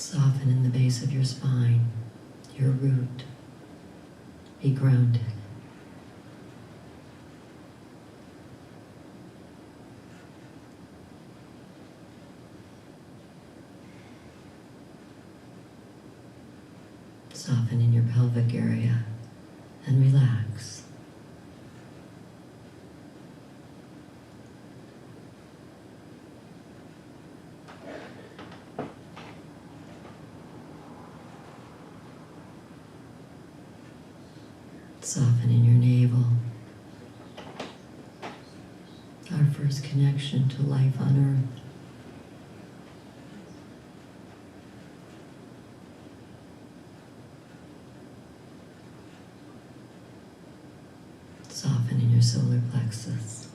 Soften in the base of your spine, your root. Be grounded. Soften in your pelvic area and relax. Soften in your navel. Our first connection to life on earth. Soften in your solar plexus.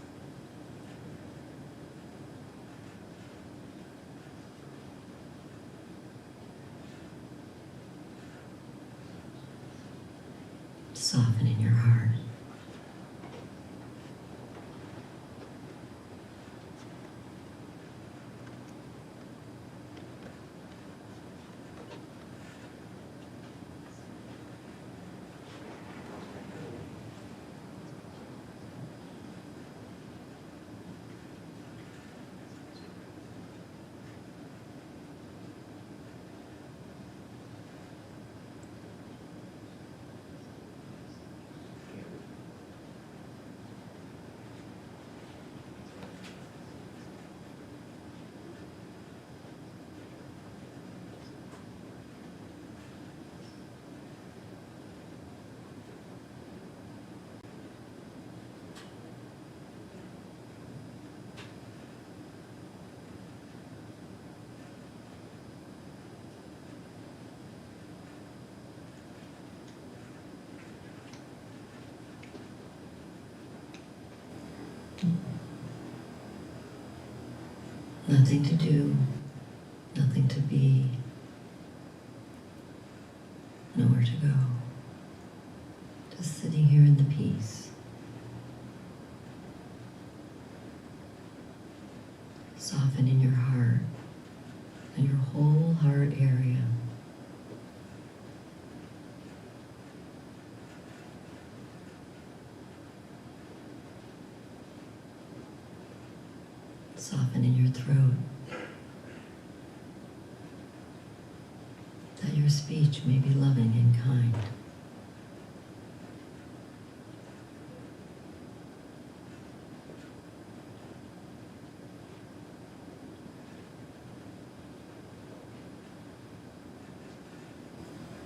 Soften in your heart. Nothing to do, nothing to be, nowhere to go. Just sitting here in the peace. Soften in your heart and your whole heart area. Soften in your throat, that your speech may be loving and kind.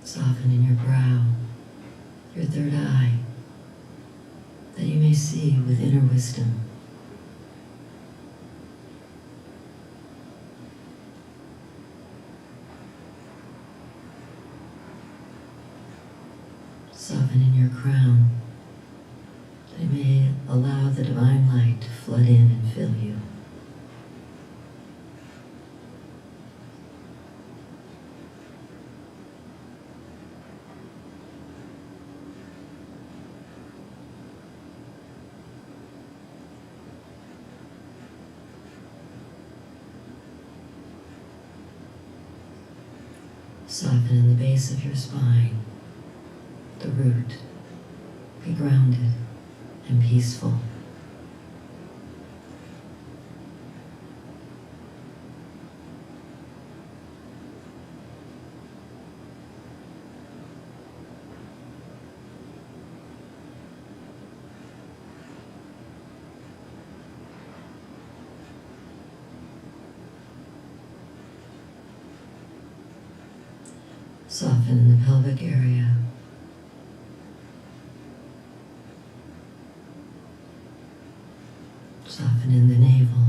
Soften in your brow, your third eye, that you may see with inner wisdom. Soften in your crown, that it may allow the divine light to flood in and fill you. Soften in the base of your spine, the root. Be grounded and peaceful. Soften in the pelvic area. Soften in the navel.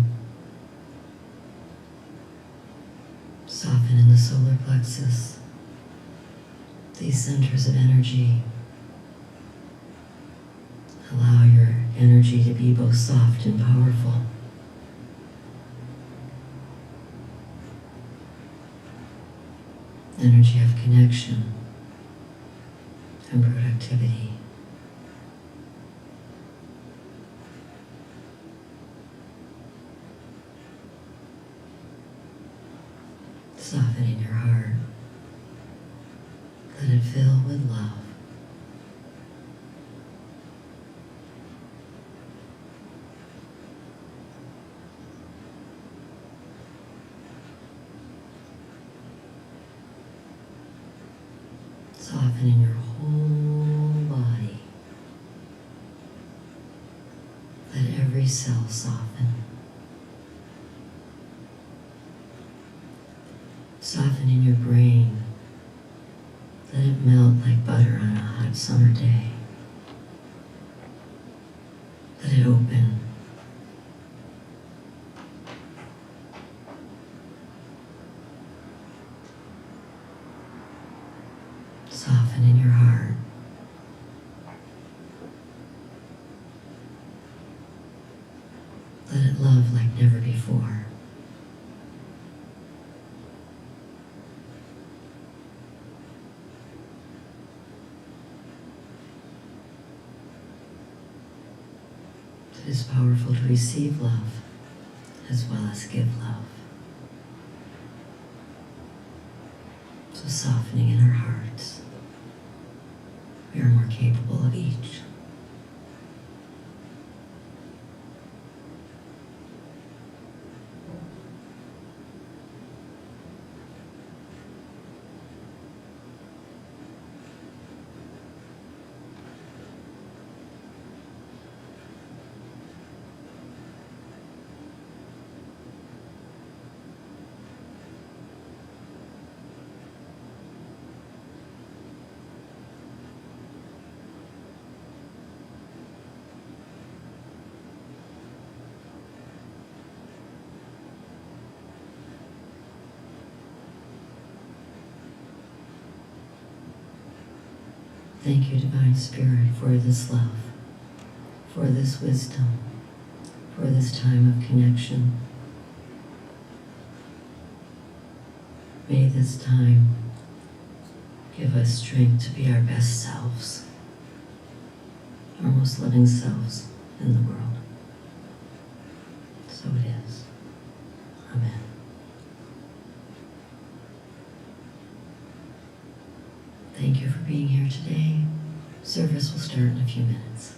Soften in the solar plexus. These centers of energy. Allow your energy to be both soft and powerful. Energy of connection and productivity. Soften in your heart. soften in your whole body. Let every cell soften. Soften in your brain. Let it melt like butter on a hot summer day. Let it open. Soften in your heart. Let it love like never before. It is powerful to receive love as well as give love. So softening in our hearts, we are more capable of each. Thank you, Divine Spirit, for this love, for this wisdom, for this time of connection. May this time give us strength to be our best selves, our most loving selves in the world. So it is. Amen. Thank you for being here today. Service will start in a few minutes.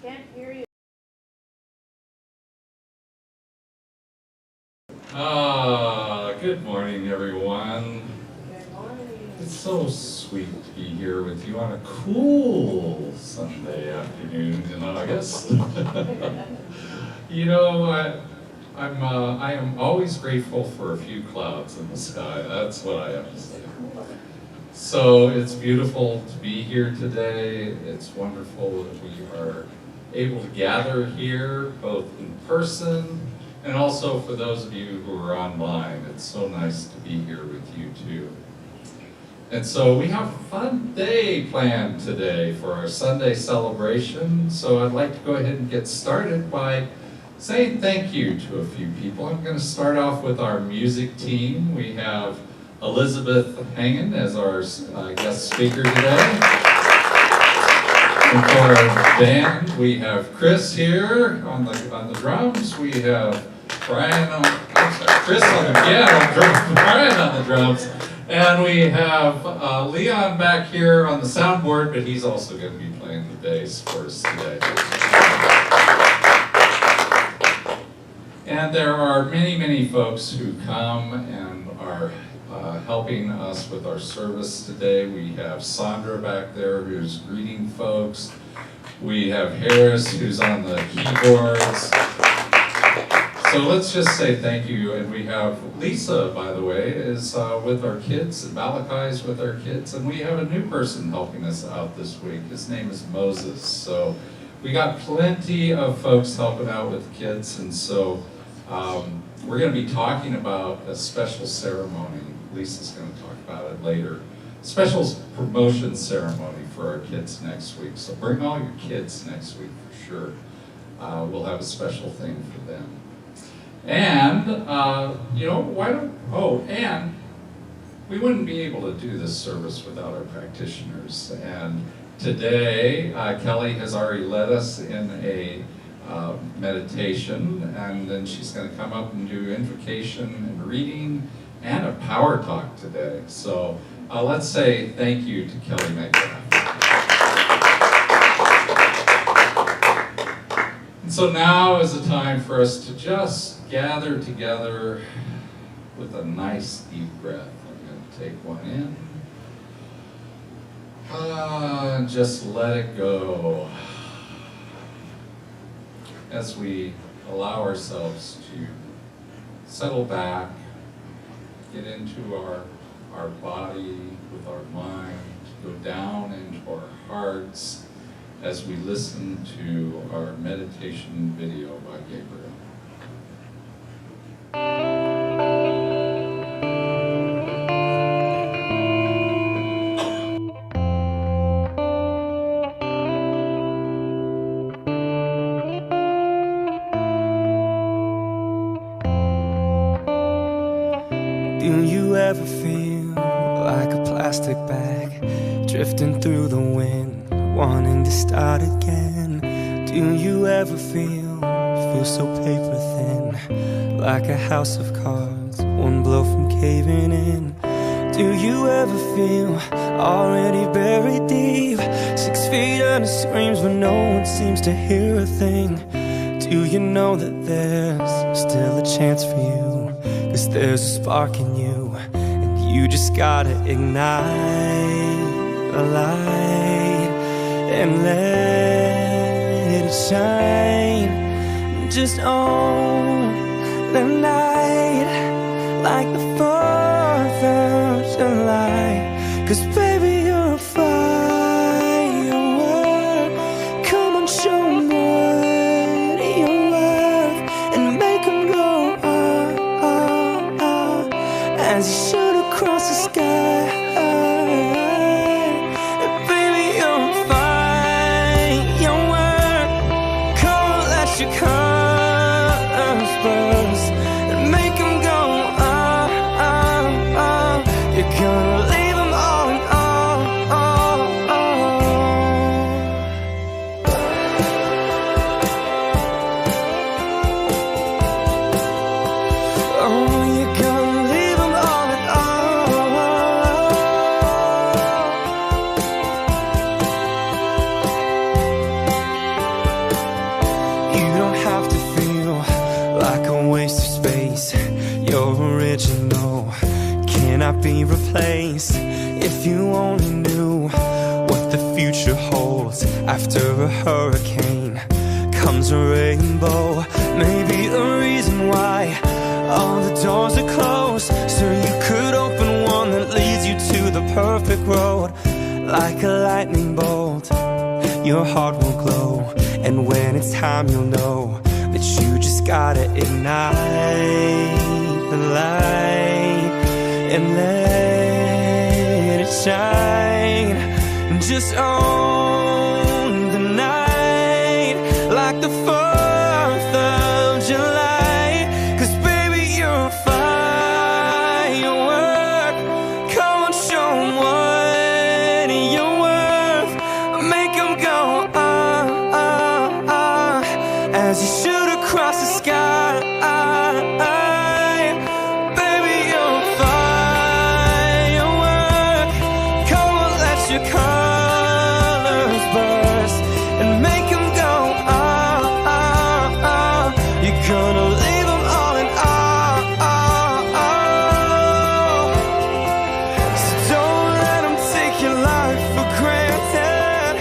can't hear you. Good morning, everyone. Good morning. It's so sweet to be here with you on a cool Sunday afternoon in August. I am always grateful for a few clouds in the sky. That's what I have to say. So it's beautiful to be here today. It's wonderful that we are able to gather here, both in person and also for those of you who are online. It's so nice to be here with you too. And so we have a fun day planned today for our Sunday celebration. So I'd like to go ahead and get started by saying thank you to a few people. I'm going to start off with our music team. We have Elizabeth Hangen as our guest speaker today. And for our band, we have Chris here on the drums. We have Chris on the piano, Brian on the drums. And we have Leon back here on the soundboard, but he's also going to be playing the bass for us today. And there are many, many folks who come and are helping us with our service today. We have Sandra back there who's greeting folks. We have Harris who's on the keyboards. So let's just say thank you. And we have Lisa, by the way, is with our kids, and Malachi's with our kids. And we have a new person helping us out this week. His name is Moses. So we got plenty of folks helping out with the kids. And so we're going to be talking about a special ceremony. Lisa's going to talk about it later. Special promotion ceremony for our kids next week. So bring all your kids next week for sure. We'll have a special thing for them. And, and we wouldn't be able to do this service without our practitioners. And today, Kelly has already led us in a meditation, and then she's going to come up and do invocation and reading and a power talk today. So let's say thank you to Kelly McGrath. And so now is the time for us to just gather together with a nice deep breath. I'm going to take one in. And just let it go. As we allow ourselves to settle back, get into our body with our mind, go down into our hearts as we listen to our meditation video by Gabriel. Do you ever feel like a plastic bag drifting through the wind, wanting to start again? Do you ever feel so paper thin, like a house of cards, one blow from caving in? Do you ever feel already buried deep, 6 feet under screams but no one seems to hear a thing? Do you know that there's still a chance for you, 'cause there's a spark in you, and you just gotta ignite a light and let it shine. Just own the night like the 4th of July, 'cause baby you're a firework. Come on, show 'em what you're worth and make 'em go as you shoot across the sky. And baby you're a firework. Come on, let your colors burst and make 'em go You're gonna leave 'em all in all. Oh, you're gonna leave 'em all in all. be replaced. If you only knew what the future holds. After a hurricane comes a rainbow. Maybe a reason why all the doors are closed, so you could open one that leads you to the perfect road. Like a lightning bolt, your heart will glow, and when it's time you'll know that you just gotta ignite the light and let it shine. Just own the night like the 4th of July. 'Cause baby, you're a firework. Come on, show 'em what you're worth. Make 'em go as you shoot across the sky. Baby, you're a firework. Come on, let your colors burst and make 'em go You're gonna leave 'em all in awe. So don't let 'em take your life for granted.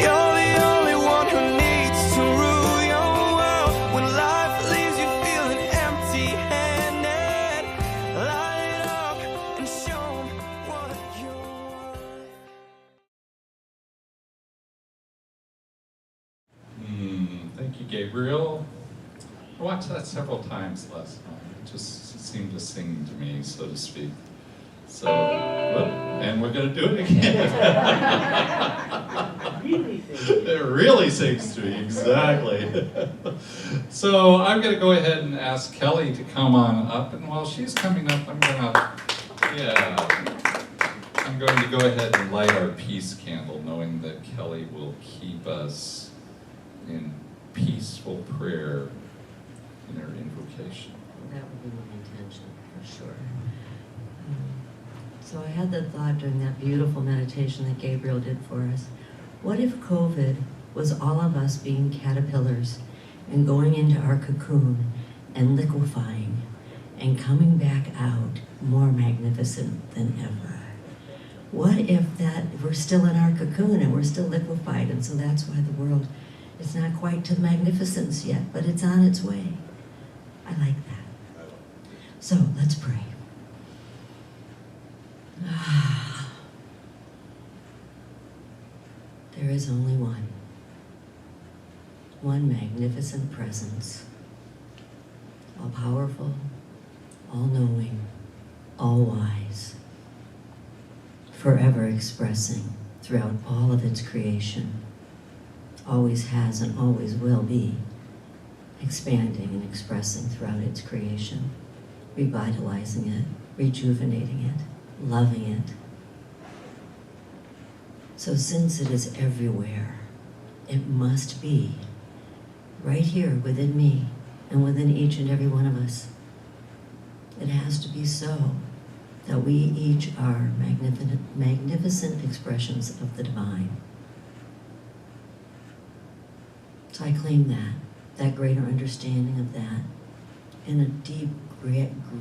You're the only one who needs to rule your world. When life leaves you feeling empty-handed, light it up and show 'em what you're worth. Thank you, Gabriel. I watched that several times last night. It just seemed to sing to me, so to speak. So, and we're going to do it again. It really sings to me, exactly. So I'm going to go ahead and ask Kelly to come on up, and while she's coming up, I'm going to go ahead and light our peace candle, knowing that Kelly will keep us in peaceful prayer in her invocation. That would be my intention, for sure. So I had the thought during that beautiful meditation that Gabriel did for us. What if COVID was all of us being caterpillars and going into our cocoon and liquefying and coming back out more magnificent than ever? What if that we're still in our cocoon and we're still liquefied, and so that's why the world is not quite to magnificence yet, but it's on its way. I like that. So let's pray. There is only one magnificent presence, all powerful, all knowing, all wise, forever expressing throughout all of its creation, always has and always will be, expanding and expressing throughout its creation, revitalizing it, rejuvenating it, loving it. So since it is everywhere, it must be right here within me and within each and every one of us. It has to be so that we each are magnificent expressions of the divine. So I claim that greater understanding of that in a deep,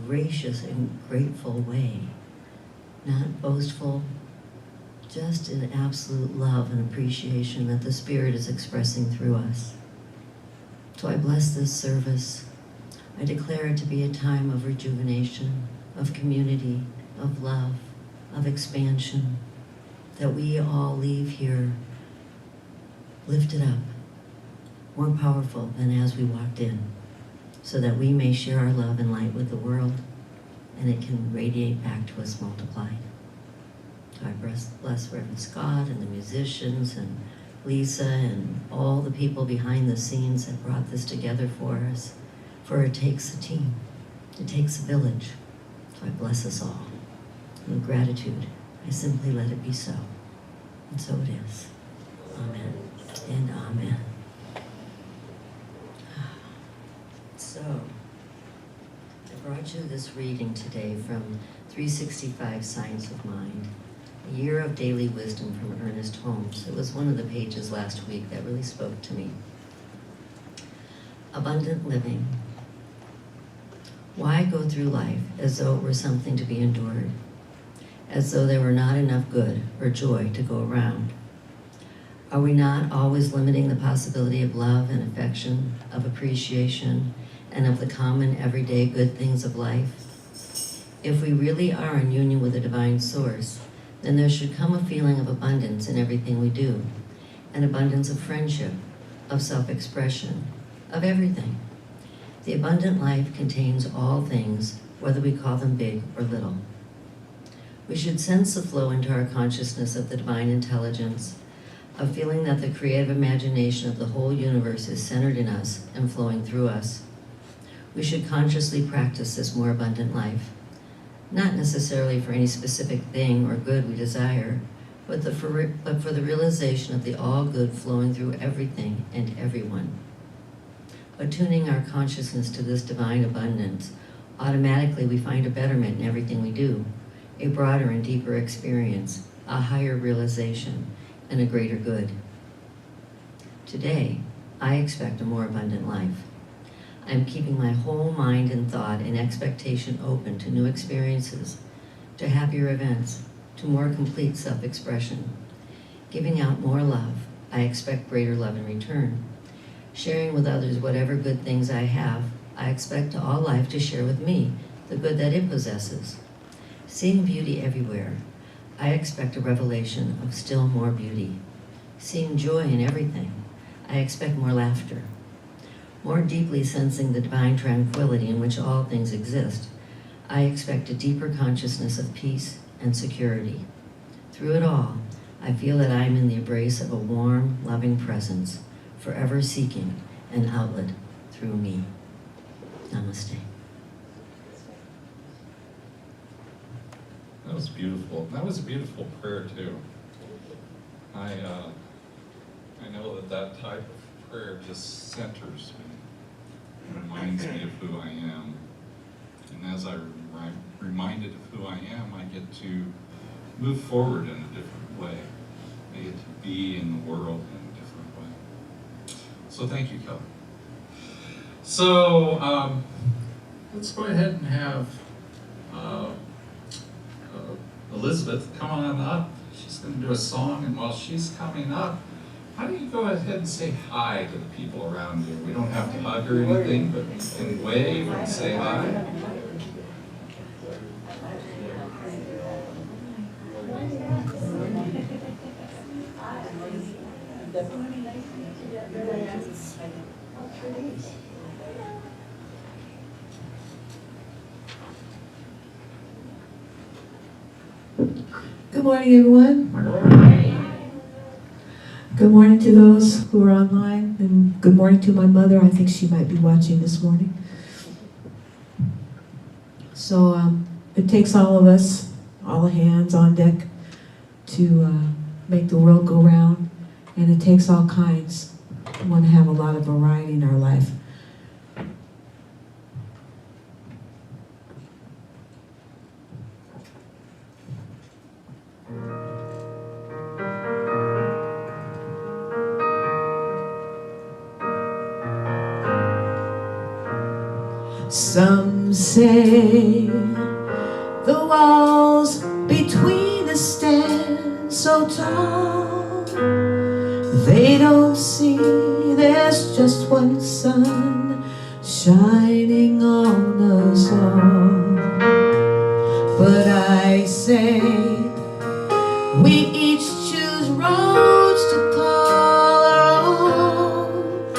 gracious and grateful way, not boastful, just in absolute love and appreciation that the Spirit is expressing through us. So I bless this service. I declare it to be a time of rejuvenation, of community, of love, of expansion, that we all leave here lifted up, more powerful than as we walked in, so that we may share our love and light with the world, and it can radiate back to us multiplied. So I bless Reverend Scott and the musicians and Lisa and all the people behind the scenes that brought this together for us, for it takes a team, it takes a village. So I bless us all. And with gratitude, I simply let it be so. And so it is. Amen and amen. So, I brought you this reading today from 365 Science of Mind, A Year of Daily Wisdom from Ernest Holmes. It was one of the pages last week that really spoke to me. Abundant living. Why go through life as though it were something to be endured? as though there were not enough good or joy to go around? Are we not always limiting the possibility of love and affection, of appreciation, and of the common everyday good things of life? If we really are in union with the divine source, then there should come a feeling of abundance in everything we do, an abundance of friendship, of self-expression, of everything. The abundant life contains all things, whether we call them big or little. We should sense the flow into our consciousness of the divine intelligence, a feeling that the creative imagination of the whole universe is centered in us and flowing through us. We should consciously practice this more abundant life, not necessarily for any specific thing or good we desire, but for the realization of the all good flowing through everything and everyone. Attuning our consciousness to this divine abundance, automatically we find a betterment in everything we do, a broader and deeper experience, a higher realization, and a greater good. Today, I expect a more abundant life. I am keeping my whole mind and thought and expectation open to new experiences, to happier events, to more complete self-expression. Giving out more love, I expect greater love in return. Sharing with others whatever good things I have, I expect all life to share with me the good that it possesses. Seeing beauty everywhere, I expect a revelation of still more beauty. Seeing joy in everything, I expect more laughter. More deeply sensing the divine tranquility in which all things exist, I expect a deeper consciousness of peace and security. Through it all, I feel that I am in the embrace of a warm, loving presence, forever seeking an outlet through me. Namaste. That was beautiful. That was a beautiful prayer too. I know that type of prayer just centers me, reminds me of who I am. And as I'm reminded of who I am, I get to move forward in a different way. I get to be in the world in a different way. So thank you, Kelly. So let's go ahead and have Elizabeth come on up. She's going to do a song, and while she's coming up, how do you go ahead and say hi to the people around you? We don't have to hug or anything, but you can wave and say hi. Good morning, everyone. Good morning to those who are online, and good morning to my mother. I think she might be watching this morning. So it takes all of us, all the hands on deck, to make the world go round, and it takes all kinds. We want to have a lot of variety in our life. Some say the walls between us stand so tall, they don't see there's just one sun shining on us all. But I say we each choose roads to call our own,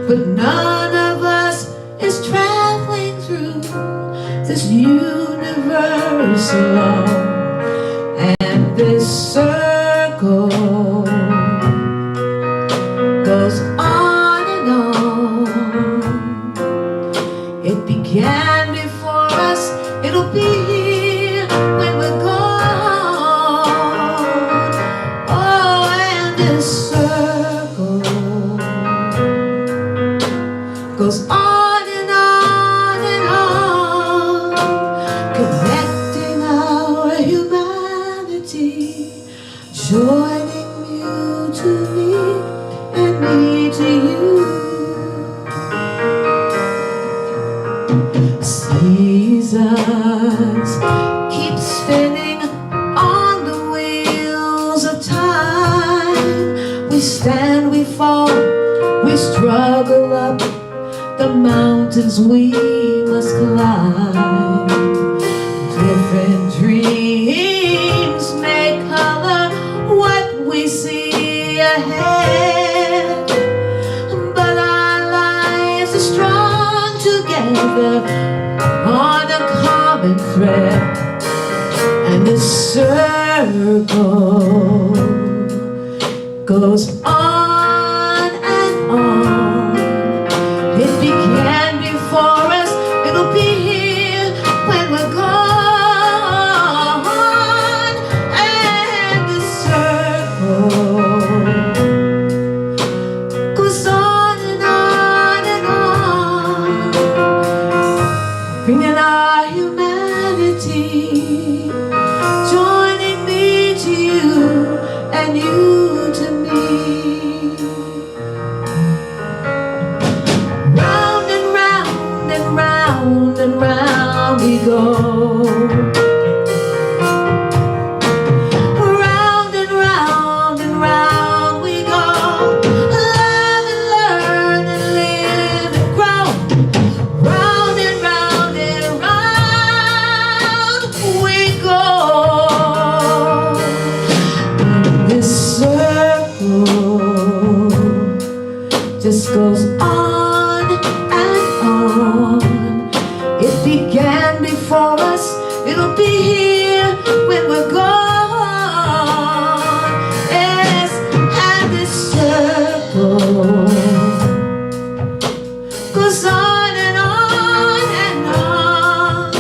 but none of us is traveling through this universe alone. And this circle goes on and on. It began before us, it'll be here when we're gone. Oh, and this circle goes on and on and on, connecting our humanity, joining you to me and me to you. Seasons keep spinning stand, we fall, we struggle up the mountains we must climb. Different dreams may color what we see ahead, but our lives are strung together on a common thread, and the circle goes on and on. It began before us, it'll be here when we're gone. And the circle goes on and on and on, bringing our humanity, joining me to you and you to me. Round and round and round and round we go. Round and round and round we go. Love and learn and live and grow. Round and round we go. This circle just goes on and on. It began before us, it'll be here when we're gone. Yes, and this circle goes on and on and on.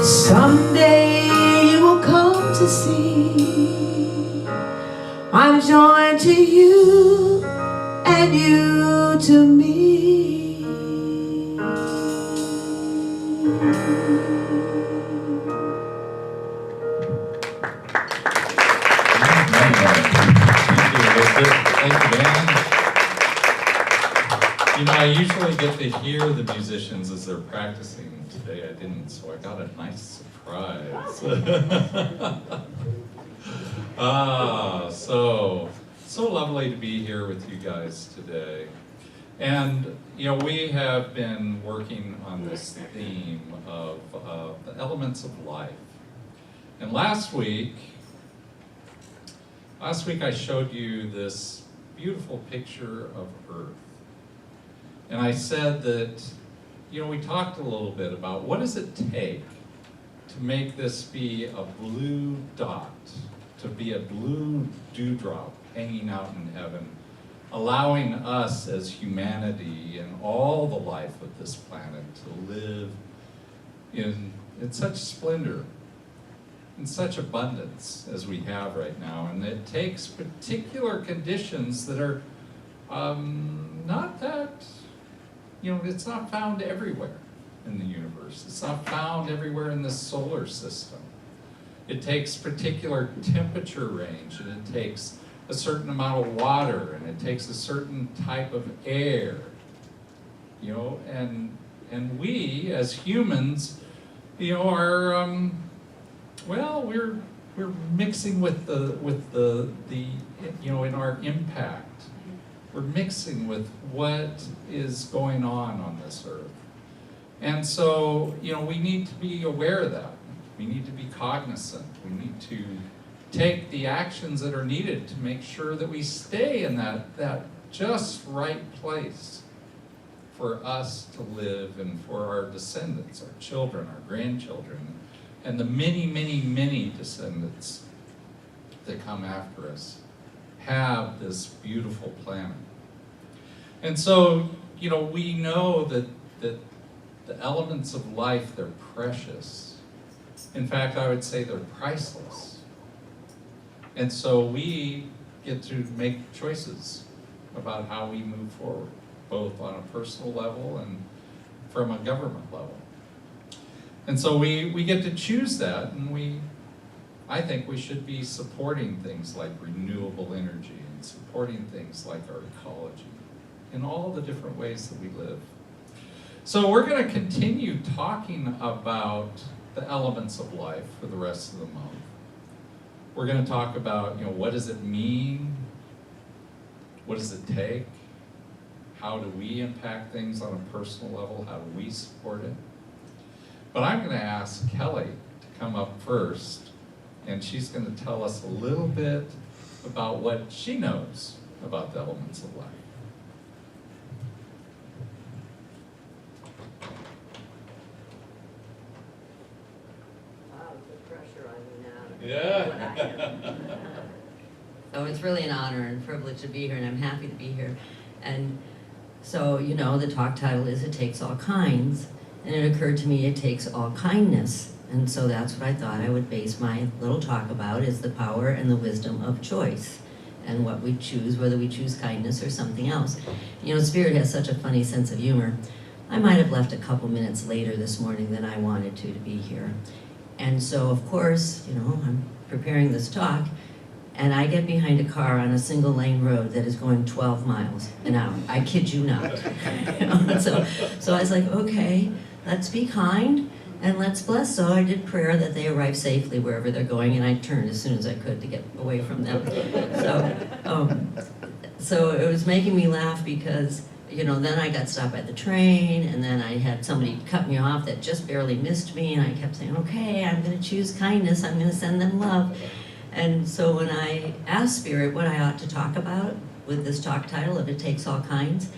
Someday you will come to see I'm joined to you and you to me. Thank you, Dan. You know, I usually get to hear the musicians as they're practicing. Today I didn't, so I got a nice surprise. So lovely to be here with you guys today. And, you know, we have been working on this theme of the elements of life. And last week I showed you this beautiful picture of Earth. And I said that, you know, we talked a little bit about what does it take to make this be a blue dot, to be a blue dewdrop hanging out in heaven, allowing us as humanity and all the life of this planet to live in such splendor, in such abundance as we have right now. And it takes particular conditions that are not that, you know, it's not found everywhere in the universe. It's not found everywhere in the solar system. It takes particular temperature range, and it takes a certain amount of water, and it takes a certain type of air, you know, and we as humans, you know, are well, we're mixing with the you know, in our impact, we're mixing with what is going on this earth. And so, you know, we need to be aware of that. We need to be cognizant. We need to take the actions that are needed to make sure that we stay in that just right place for us to live and for our descendants, our children, our grandchildren, and the many, many, many descendants that come after us have this beautiful planet. And so, you know, we know that the elements of life, they're precious. In fact, I would say they're priceless. And so we get to make choices about how we move forward, both on a personal level and from a government level. And so we get to choose that, and I think we should be supporting things like renewable energy and supporting things like our ecology in all the different ways that we live. So we're going to continue talking about the elements of life for the rest of the month. We're going to talk about, what does it mean? What does it take? How do we impact things on a personal level? How do we support it? But I'm going to ask Kelly to come up first, and she's going to tell us a little bit about what she knows about the elements of life. Wow, the pressure on me now. Yeah. So it's really an honor and privilege to be here, and I'm happy to be here. And so, the talk title is It Takes All Kinds, and it occurred to me it takes all kindness. And so that's what I thought I would base my little talk about, is the power and the wisdom of choice, and what we choose, whether we choose kindness or something else. Spirit has such a funny sense of humor. I might have left a couple minutes later this morning than I wanted to be here. And so, of course, I'm preparing this talk, and I get behind a car on a single lane road that is going 12 miles an hour. I kid you not. So I was like, okay, let's be kind and let's bless. So I did prayer that they arrive safely wherever they're going, and I turned as soon as I could to get away from them. So it was making me laugh because, then I got stopped by the train, and then I had somebody cut me off that just barely missed me, and I kept saying, okay, I'm going to choose kindness. I'm going to send them love. And so when I asked Spirit what I ought to talk about with this talk title of It Takes All Kinds,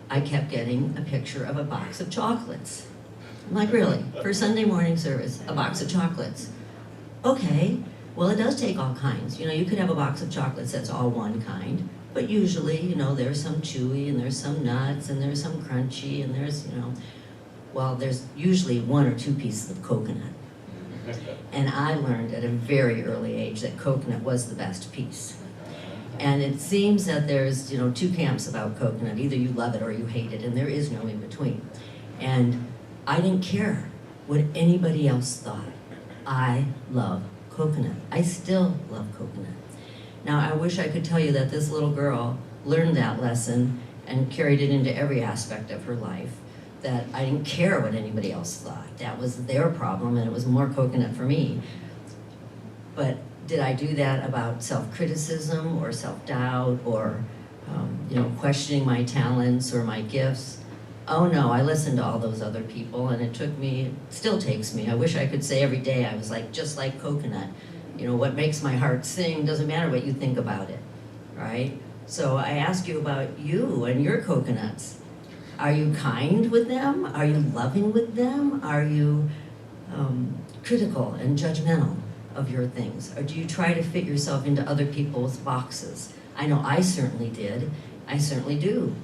I kept getting a picture of a box of chocolates. I'm like, really? For Sunday morning service, a box of chocolates. Okay, well, it does take all kinds. You could have a box of chocolates that's all one kind, but usually, there's some chewy, and there's some nuts, and there's some crunchy, and there's, there's usually 1 or 2 pieces of coconut. And I learned at a very early age that coconut was the best piece. And it seems that there's, 2 camps about coconut. Either you love it or you hate it, and there is no in between. And I didn't care what anybody else thought. I love coconut. I still love coconut. Now, I wish I could tell you that this little girl learned that lesson and carried it into every aspect of her life, that I didn't care what anybody else thought. That was their problem, and it was more coconut for me. But did I do that about self-criticism or self-doubt or, questioning my talents or my gifts? Oh no, I listened to all those other people, and it still takes me. I wish I could say every day I was just like coconut. What makes my heart sing doesn't matter what you think about it, right? So I ask you about you and your coconuts. Are you kind with them? Are you loving with them? Are you critical and judgmental of your things? Or do you try to fit yourself into other people's boxes? I know I certainly did. I certainly do.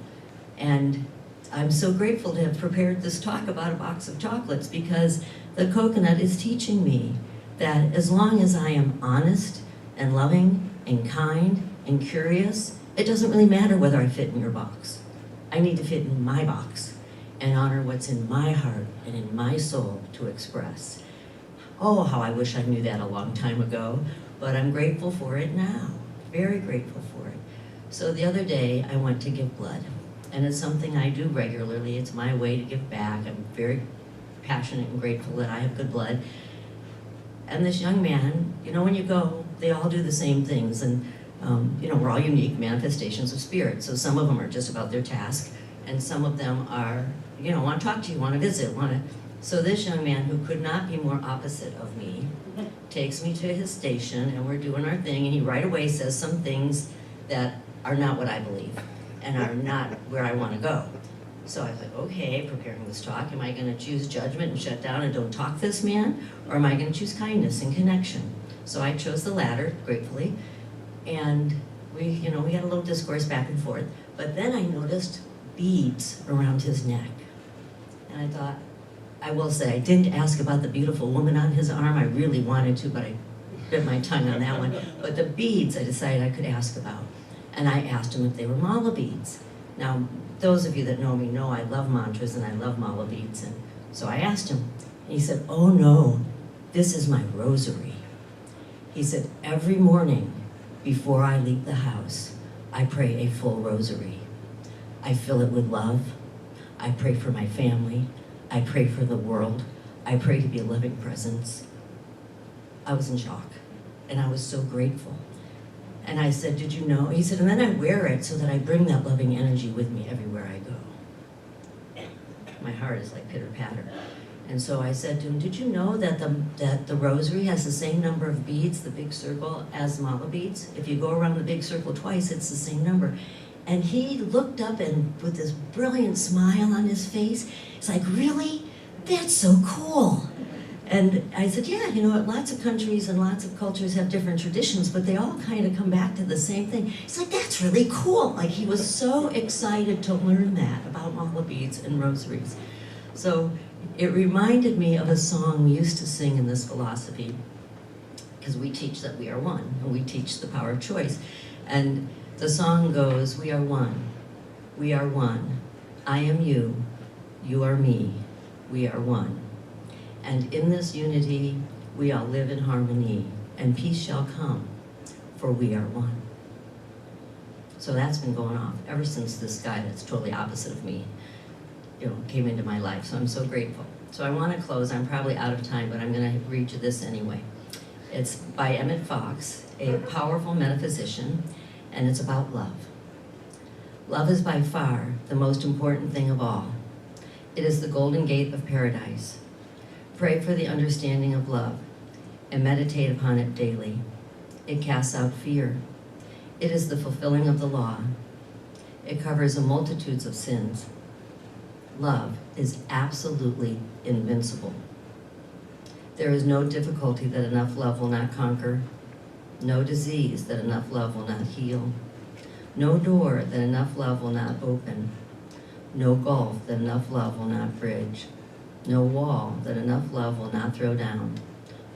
And I'm so grateful to have prepared this talk about a box of chocolates, because the coconut is teaching me that as long as I am honest and loving and kind and curious, it doesn't really matter whether I fit in your box. I need to fit in my box and honor what's in my heart and in my soul to express. Oh, how I wish I knew that a long time ago, but I'm grateful for it now, very grateful for it. So the other day I went to give blood, and it's something I do regularly. It's my way to give back. I'm very passionate and grateful that I have good blood. And this young man, when you go, they all do the same things, and we're all unique manifestations of spirit. So some of them are just about their task, and some of them are, want to talk to you, want to visit, So this young man, who could not be more opposite of me, takes me to his station, and we're doing our thing, and he right away says some things that are not what I believe, and are not where I want to go. So I thought, okay, preparing this talk, am I going to choose judgment and shut down and don't talk to this man? Or am I going to choose kindness and connection? So I chose the latter, gratefully. And we had a little discourse back and forth. But then I noticed beads around his neck. And I thought, I will say, I didn't ask about the beautiful woman on his arm. I really wanted to, but I bit my tongue on that one. But the beads I decided I could ask about. And I asked him if they were mala beads. Now, those of you that know me know I love mantras and I love mala beads. And so I asked him, and he said, oh no, this is my rosary. He said, every morning before I leave the house, I pray a full rosary. I fill it with love. I pray for my family. I pray for the world. I pray to be a living presence. I was in shock. And I was so grateful. And I said, did you know? He said, and then I wear it so that I bring that loving energy with me everywhere I go. My heart is like pitter-patter. And so I said to him, did you know that the rosary has the same number of beads, the big circle, as mala beads? If you go around the big circle twice, it's the same number. And he looked up and with this brilliant smile on his face, it's like, really? That's so cool. And I said, yeah, you know, lots of countries and lots of cultures have different traditions, but they all kind of come back to the same thing. He's like, that's really cool. Like, he was so excited to learn that about mala beads and rosaries. So it reminded me of a song we used to sing in this philosophy, because we teach that we are one, and we teach the power of choice. And the song goes, we are one, we are one. I am you, you are me, we are one. And in this unity, we all live in harmony, and peace shall come, for we are one. So that's been going off ever since this guy that's totally opposite of me, you know, came into my life. So I'm so grateful. So I want to close. I'm probably out of time, but I'm going to read you this anyway. It's by Emmett Fox, a powerful metaphysician, and it's about love. Love is by far the most important thing of all. It is the golden gate of paradise. Pray for the understanding of love and meditate upon it daily. It casts out fear. It is the fulfilling of the law. It covers a multitudes of sins. Love is absolutely invincible. There is no difficulty that enough love will not conquer, no disease that enough love will not heal, no door that enough love will not open, no gulf that enough love will not bridge, no wall that enough love will not throw down,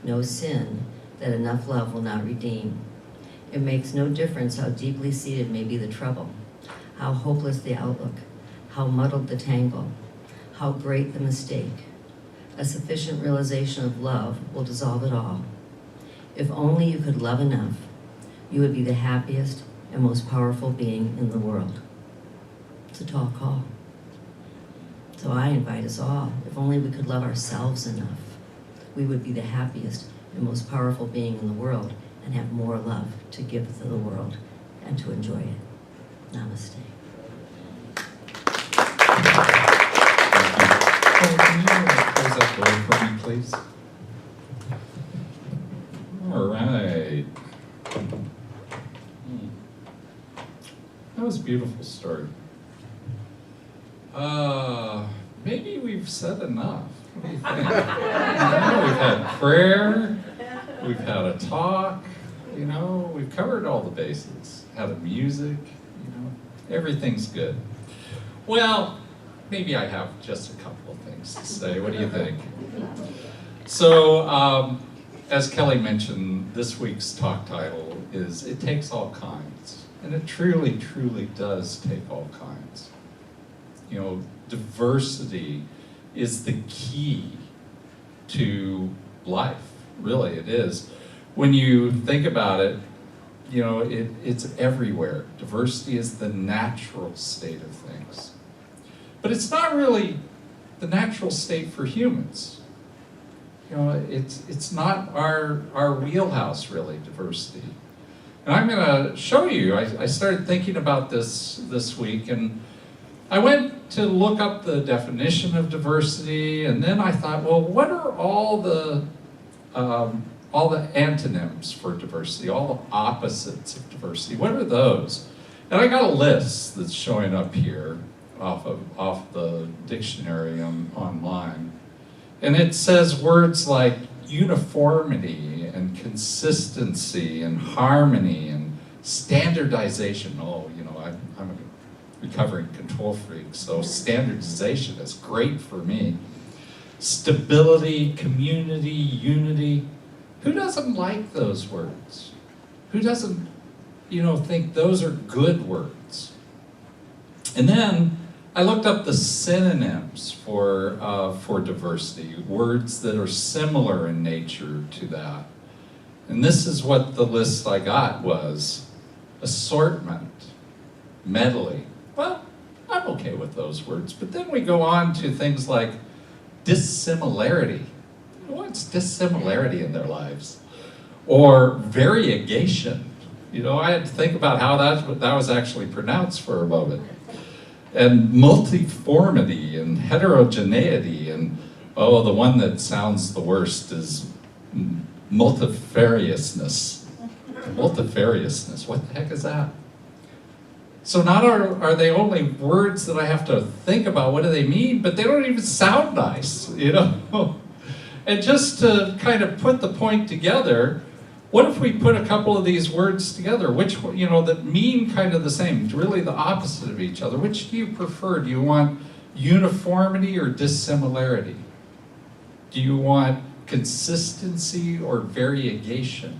no sin that enough love will not redeem. It makes no difference how deeply seated may be the trouble, how hopeless the outlook, how muddled the tangle, how great the mistake. A sufficient realization of love will dissolve it all. If only you could love enough, you would be the happiest and most powerful being in the world. It's a tall call. So I invite us all, if only we could love ourselves enough, we would be the happiest and most powerful being in the world and have more love to give to the world and to enjoy it. Namaste. Can you close that door for me, please? All right. That was a beautiful story. Maybe we've said enough. What do you think? We've had prayer, we've had a talk, you know, we've covered all the bases. Had a music, you know, everything's good. Well, maybe I have just a couple of things to say. What do you think? So, as Kelly mentioned, this week's talk title is It Takes All Kinds. And it truly, truly does take all kinds. You know, diversity is the key to life, really it is. When you think about it, you know, it's everywhere. Diversity is the natural state of things. But it's not really the natural state for humans. You know, it's not our wheelhouse, really, diversity. And I'm going to show you, I started thinking about this week, and I went to look up the definition of diversity, and then I thought, well, what are all the antonyms for diversity, all the opposites of diversity? What are those? And I got a list that's showing up here off the dictionary online. And it says words like uniformity and consistency and harmony and standardization. Oh, you know, I'm a recovering control freak, so standardization is great for me. Stability, community, unity. Who doesn't like those words? Who doesn't, you know, think those are good words? And then I looked up the synonyms for diversity, words that are similar in nature to that. And this is what the list I got was: assortment, medley. Well, I'm okay with those words, but then we go on to things like dissimilarity. Who wants dissimilarity in their lives? Or variegation. You know, I had to think about how that was actually pronounced for a moment. And multiformity and heterogeneity, and oh, the one that sounds the worst is multifariousness. Multifariousness, what the heck is that? So not are they only words that I have to think about, what do they mean, but they don't even sound nice, you know? And just to kind of put the point together, what if we put a couple of these words together, which, you know, that mean kind of the same, really the opposite of each other? Which do you prefer? Do you want uniformity or dissimilarity? Do you want consistency or variegation?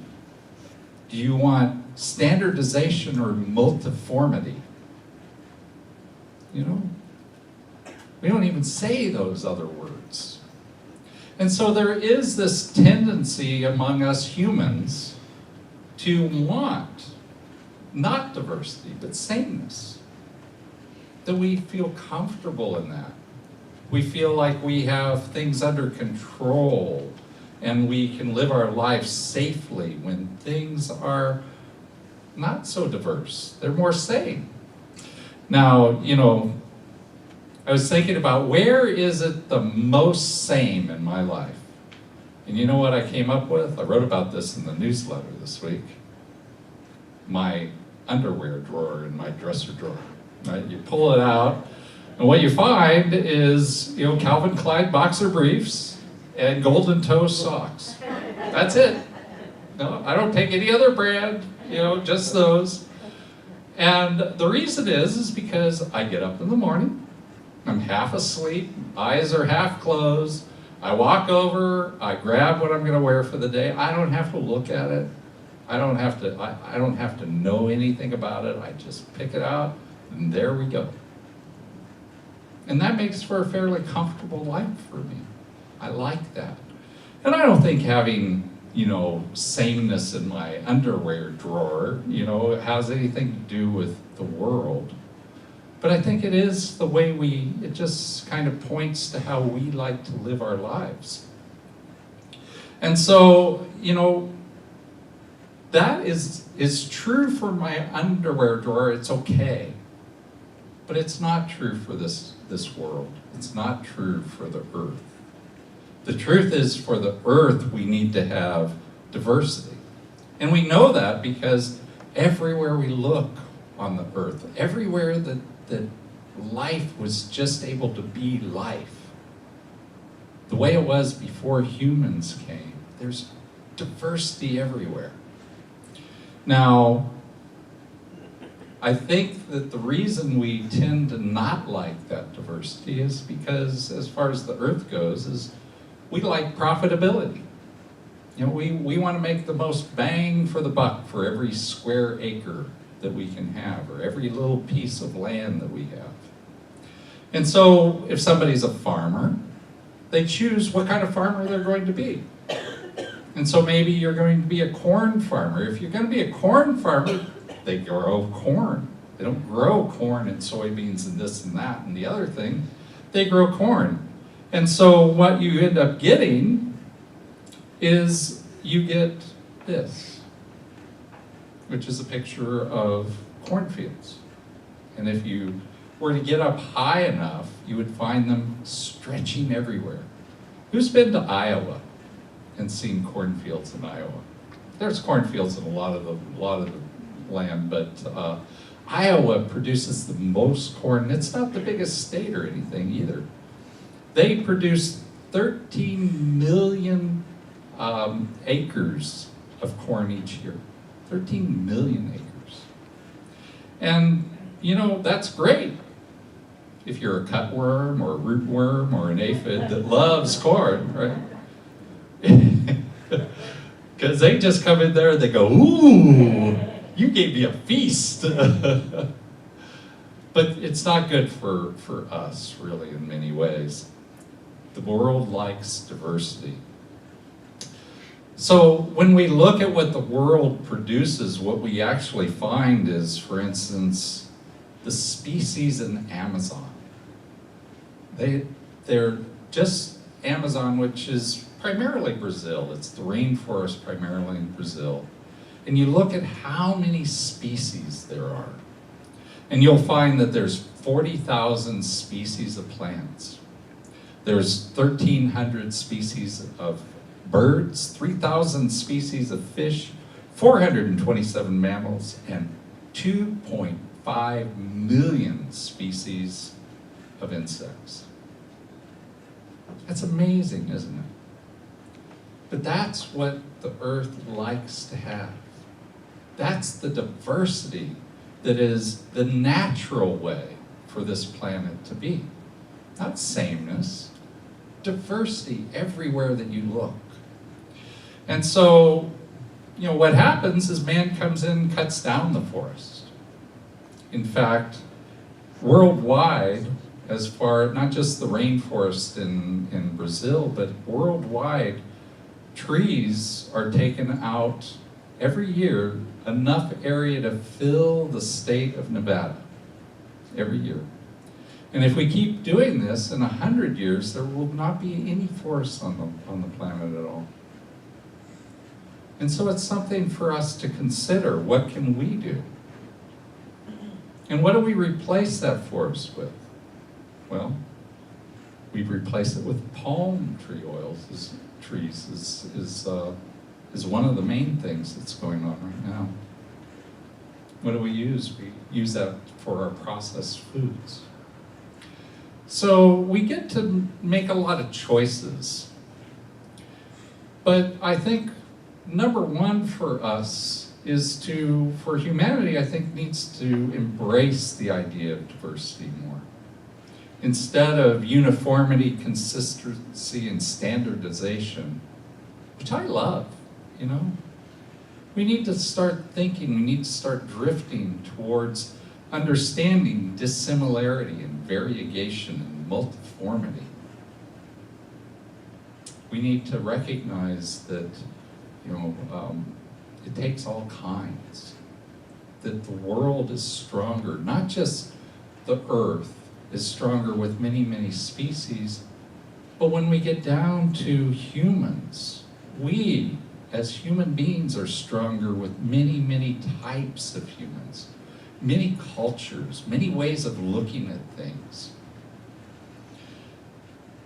Do you want standardization or multiformity? You know, we don't even say those other words. And so there is this tendency among us humans to want not diversity, but sameness. That we feel comfortable in that. We feel like we have things under control and we can live our lives safely when things are not so diverse. They're more sane. Now, you know, I was thinking about where is it the most sane in my life? And you know what I came up with? I wrote about this in the newsletter this week. My underwear drawer in my dresser drawer. Right? You pull it out, and what you find is, you know, Calvin Klein boxer briefs and Golden Toe socks. That's it. No, I don't take any other brand, you know, just those. And the reason is because I get up in the morning, I'm half asleep, eyes are half closed, I walk over, I grab what I'm gonna wear for the day. I don't have to look at it. I don't have to know anything about it. I just pick it out, and there we go. And that makes for a fairly comfortable life for me. I like that. And I don't think having, you know, sameness in my underwear drawer, you know, has anything to do with the world. But I think it is the way it just kind of points to how we like to live our lives. And so, you know, that is true for my underwear drawer. It's okay. But it's not true for this world. It's not true for the earth. The truth is, for the earth, we need to have diversity. And we know that because everywhere we look on the earth, everywhere that life was just able to be life, the way it was before humans came, there's diversity everywhere. Now, I think that the reason we tend to not like that diversity is because, as far as the earth goes, is we like profitability. You know, we want to make the most bang for the buck for every square acre that we can have, or every little piece of land that we have. And so, if somebody's a farmer, they choose what kind of farmer they're going to be. And so maybe you're going to be a corn farmer. If you're going to be a corn farmer, they grow corn. They don't grow corn and soybeans and this and that and the other thing. They grow corn. And so what you end up getting is you get this, which is a picture of cornfields. And if you were to get up high enough, you would find them stretching everywhere. Who's been to Iowa and seen cornfields in Iowa? There's cornfields in a lot of the land, but Iowa produces the most corn. It's not the biggest state or anything either. They produce 13 million acres of corn each year. 13 million acres. And, you know, that's great if you're a cutworm or a rootworm or an aphid that loves corn, right? Because they just come in there and they go, ooh, you gave me a feast. But it's not good for us, really, in many ways. The world likes diversity. So when we look at what the world produces, what we actually find is, for instance, the species in Amazon. They're just Amazon, which is primarily Brazil. It's the rainforest primarily in Brazil. And you look at how many species there are. And you'll find that there's 40,000 species of plants. There's 1,300 species of birds, 3,000 species of fish, 427 mammals, and 2.5 million species of insects. That's amazing, isn't it? But that's what the earth likes to have. That's the diversity that is the natural way for this planet to be. Not sameness, diversity everywhere that you look. And so, what happens is man comes in and cuts down the forest. In fact, worldwide, as far, not just the rainforest in Brazil, but worldwide, trees are taken out every year, enough area to fill the state of Nevada, every year. And if we keep doing this, in 100 years, there will not be any forests on the planet at all. And so it's something for us to consider. What can we do? And what do we replace that forest with? Well, we replace it with palm tree oils. Trees is one of the main things that's going on right now. What do we use? We use that for our processed foods. So we get to make a lot of choices. But I think number one for us is for humanity, I think, needs to embrace the idea of diversity more. Instead of uniformity, consistency, and standardization, which I love, we need to start thinking, we need to start drifting towards understanding dissimilarity and variegation and multiformity. We need to recognize that, it takes all kinds, that the world is stronger, not just the earth is stronger with many, many species, but when we get down to humans, we as human beings are stronger with many, many types of humans, many cultures, many ways of looking at things.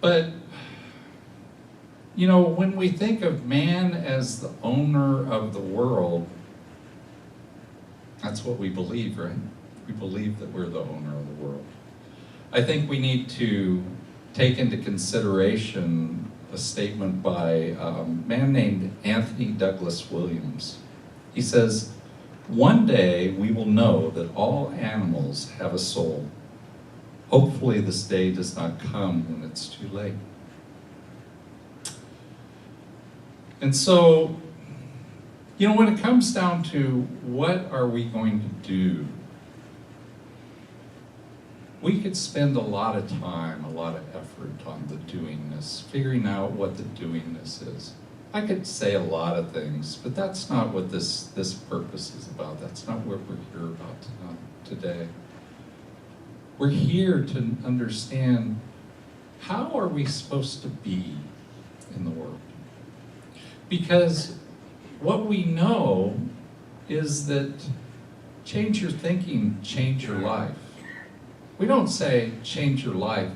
But, when we think of man as the owner of the world, that's what we believe, right? We believe that we're the owner of the world. I think we need to take into consideration a statement by a man named Anthony Douglas Williams. He says, "One day we will know that all animals have a soul. Hopefully this day does not come when it's too late." And so, when it comes down to what are we going to do, we could spend a lot of time, a lot of effort on the doingness, figuring out what the doingness is. I could say a lot of things, but that's not what this purpose is about. That's not what we're here about today. We're here to understand, how are we supposed to be in the world? Because what we know is that change your thinking, change your life. We don't say change your life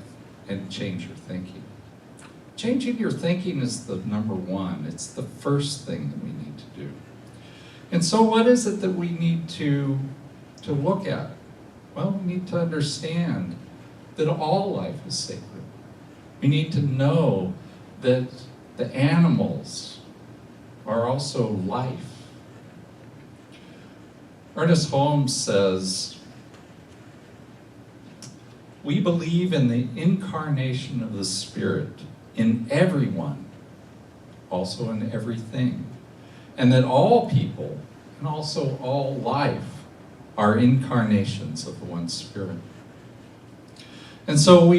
and change your thinking. Changing your thinking is the number one. It's the first thing that we need to do. And so what is it that we need to look at? Well, we need to understand that all life is sacred. We need to know that the animals are also life. Ernest Holmes says, "We believe in the incarnation of the Spirit in everyone, also in everything, and that all people, and also all life, are incarnations of the one Spirit." And so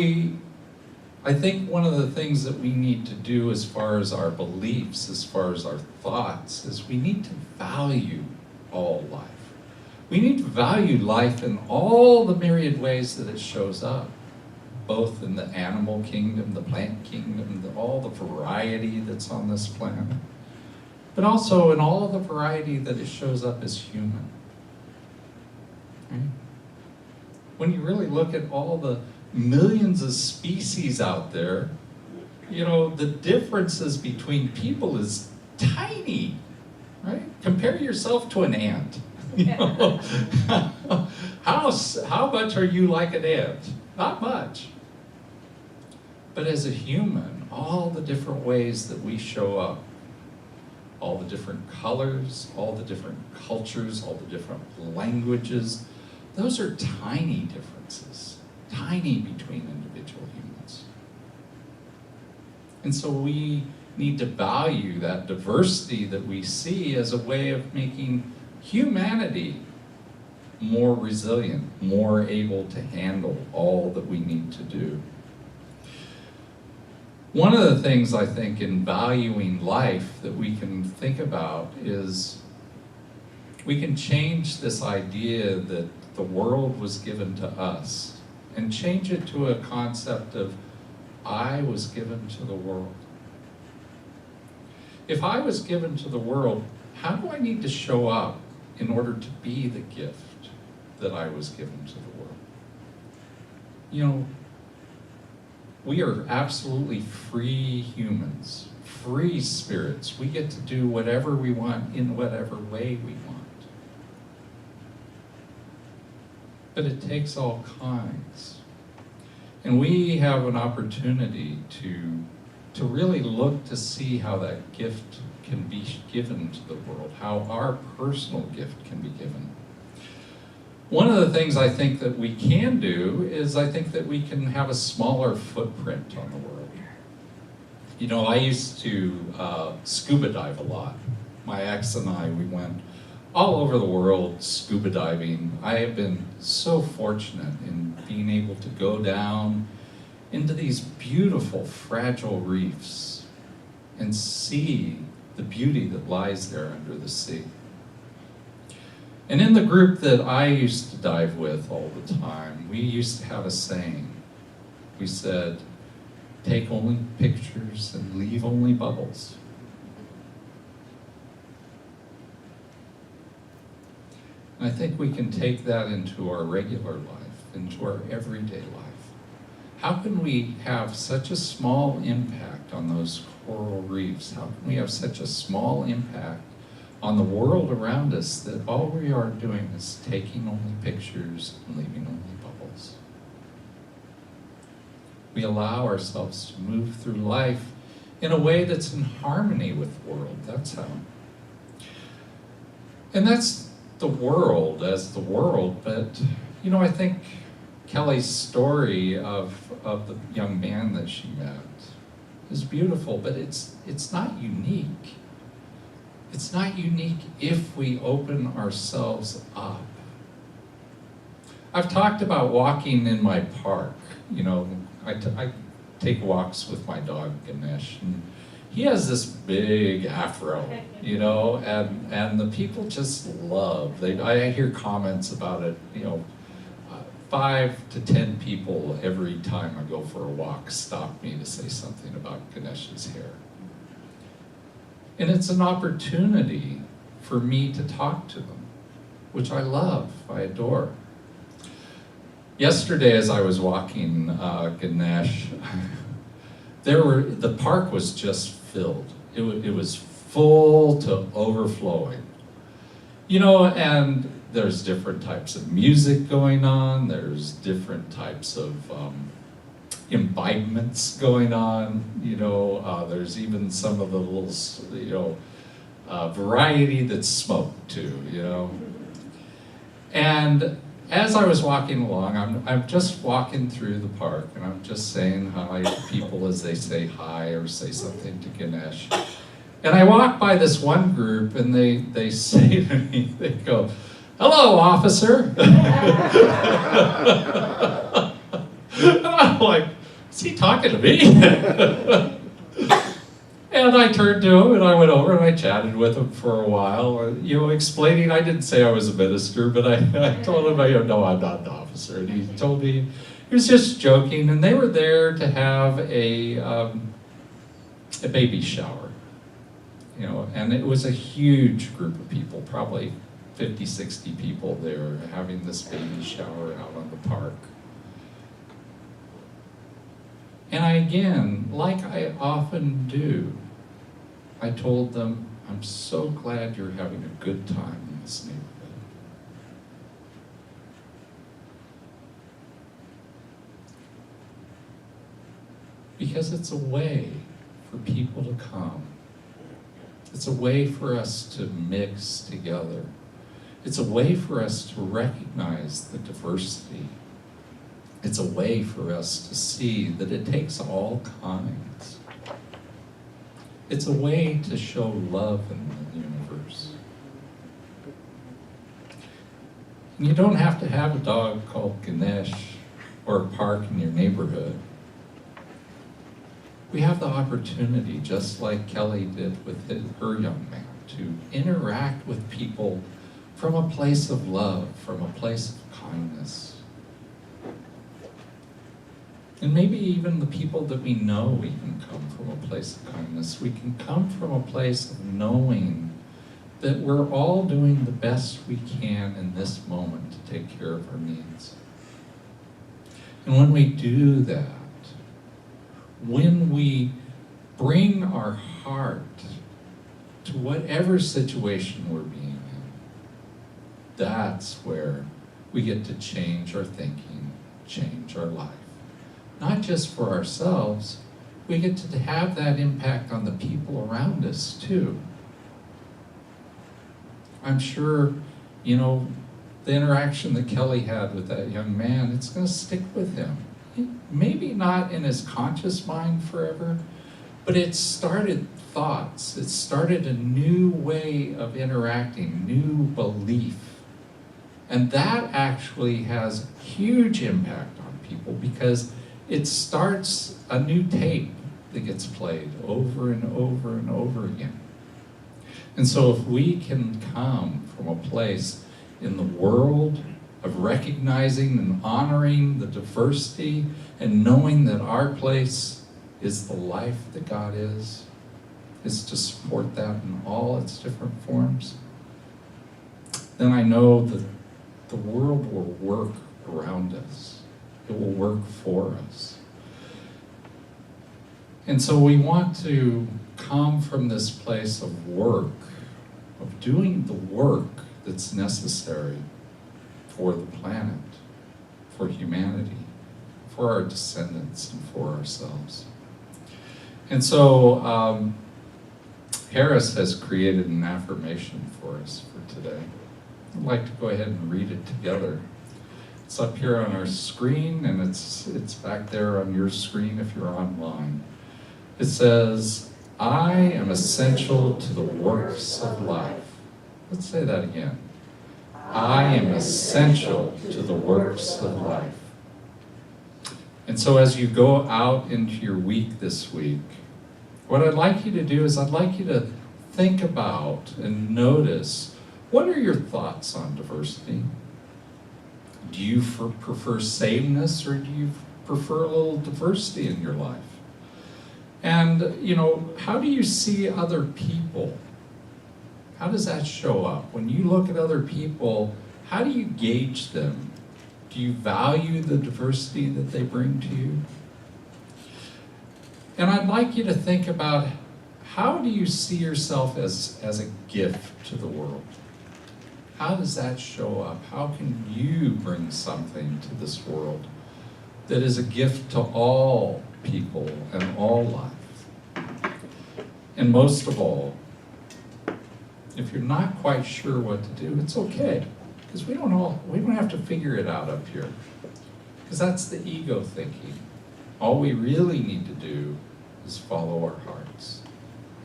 I think one of the things that we need to do as far as our beliefs, as far as our thoughts, is we need to value all life. We need to value life in all the myriad ways that it shows up. both in the animal kingdom, the plant kingdom, all the variety that's on this planet, but also in all of the variety that it shows up as human. Right? When you really look at all the millions of species out there, you know, the differences between people is tiny, right? Compare yourself to an ant. You know? How much are you like an ant? Not much. But as a human, all the different ways that we show up, all the different colors, all the different cultures, all the different languages, those are tiny differences, tiny between individual humans. And so we need to value that diversity that we see as a way of making humanity more resilient, more able to handle all that we need to do. One of the things I think in valuing life that we can think about is we can change this idea that the world was given to us and change it to a concept of I was given to the world. If I was given to the world, how do I need to show up in order to be the gift that I was given to the world? You know, we are absolutely free humans, free spirits. We get to do whatever we want in whatever way we want. But it takes all kinds. And we have an opportunity to really look to see how that gift can be given to the world, how our personal gift can be given. One of the things I think that we can do is I think that we can have a smaller footprint on the world. You know, I used to scuba dive a lot. My ex and I, we went all over the world scuba diving. I have been so fortunate in being able to go down into these beautiful, fragile reefs and see the beauty that lies there under the sea. And in the group that I used to dive with all the time, we used to have a saying. We said, take only pictures and leave only bubbles. And I think we can take that into our regular life, into our everyday life. How can we have such a small impact on those coral reefs? How can we have such a small impact on the world around us that all we are doing is taking only pictures and leaving only bubbles? We allow ourselves to move through life in a way that's in harmony with the world. That's how. And that's the world as the world, but you know, I think Kelly's story of the young man that she met is beautiful, but it's not unique. It's not unique if we open ourselves up. I've talked about walking in my park. You know, I take walks with my dog Ganesh, and he has this big afro, you know, and the people just love. I hear comments about it, you know, 5 to 10 people every time I go for a walk stop me to say something about Ganesh's hair. And it's an opportunity for me to talk to them, which I love, I adore. Yesterday as I was walking Ganesh, the park was just filled. It was full to overflowing. You know, and there's different types of music going on, there's different types of imbibements going on, you know, there's even some of the little, you know, variety that's smoked too, you know. And as I was walking along, I'm just walking through the park and I'm just saying hi to people as they say hi or say something to Ganesh. And I walk by this one group and they say to me, they go, "Hello, officer." And I'm like, is he talking to me? And I turned to him and I went over and I chatted with him for a while, you know, explaining, I didn't say I was a minister, but I told him, no, I'm not an officer. And he told me, He was just joking, and they were there to have a baby shower, and it was a huge group of people, probably 50, 60 people there having this baby shower out on the park. And again, like I often do, I told them, I'm so glad you're having a good time in this neighborhood. Because it's a way for people to come. It's a way for us to mix together. It's a way for us to recognize the diversity. It's a way for us to see that it takes all kinds. It's a way to show love in the universe. And you don't have to have a dog called Ganesh or a park in your neighborhood. We have the opportunity, just like Kelly did with her young man, to interact with people from a place of love, from a place of kindness. And maybe even the people that we know, we can come from a place of kindness. We can come from a place of knowing that we're all doing the best we can in this moment to take care of our needs. And when we do that, when we bring our heart to whatever situation we're being in, that's where we get to change our thinking, change our life. Not just for ourselves, we get to have that impact on the people around us too. I'm sure, the interaction that Kelly had with that young man, it's going to stick with him. Maybe not in his conscious mind forever, but it started thoughts. It started a new way of interacting, new belief. And that actually has huge impact on people because it starts a new tape that gets played over and over and over again. And so if we can come from a place in the world of recognizing and honoring the diversity and knowing that our place is the life that God is to support that in all its different forms, then I know that the world will work around us. It will work for us. And so we want to come from this place of work, of doing the work that's necessary for the planet, for humanity, for our descendants, and for ourselves. And so Harris has created an affirmation for us for today. I'd like to go ahead and read it together. It's up here on our screen, and it's back there on your screen if you're online. It says, I am essential to the works of life. Let's say that again. I am essential to the works of life. And so as you go out into your week this week, what I'd like you to do is I'd like you to think about and notice, what are your thoughts on diversity? Do you prefer sameness, or do you prefer a little diversity in your life? And, how do you see other people? How does that show up? When you look at other people, how do you gauge them? Do you value the diversity that they bring to you? And I'd like you to think about, how do you see yourself as a gift to the world? How does that show up? How can you bring something to this world that is a gift to all people and all life? And most of all, if you're not quite sure what to do, it's okay, because we don't have to figure it out up here, because that's the ego thinking. All we really need to do is follow our hearts.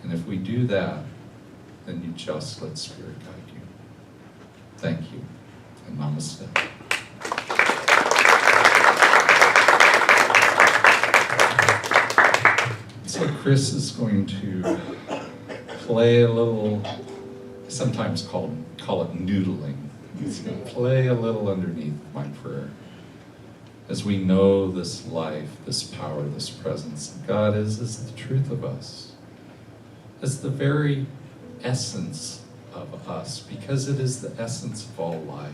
And if we do that, then you just let Spirit guide you. Thank you, and namaste. So Chris is going to play a little, sometimes call it noodling. He's going to play a little underneath my prayer as we know this life, this power, this presence that God is the truth of us. It's the very essence of us, because it is the essence of all life.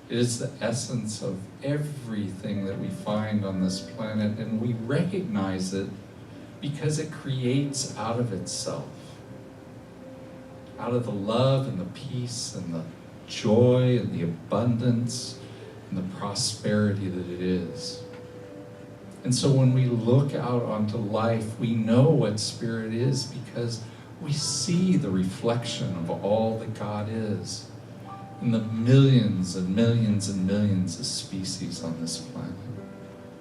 It is the essence of everything that we find on this planet, and we recognize it because it creates out of itself, out of the love and the peace and the joy and the abundance and the prosperity that it is. And so when we look out onto life, we know what Spirit is because we see the reflection of all that God is in the millions and millions and millions of species on this planet,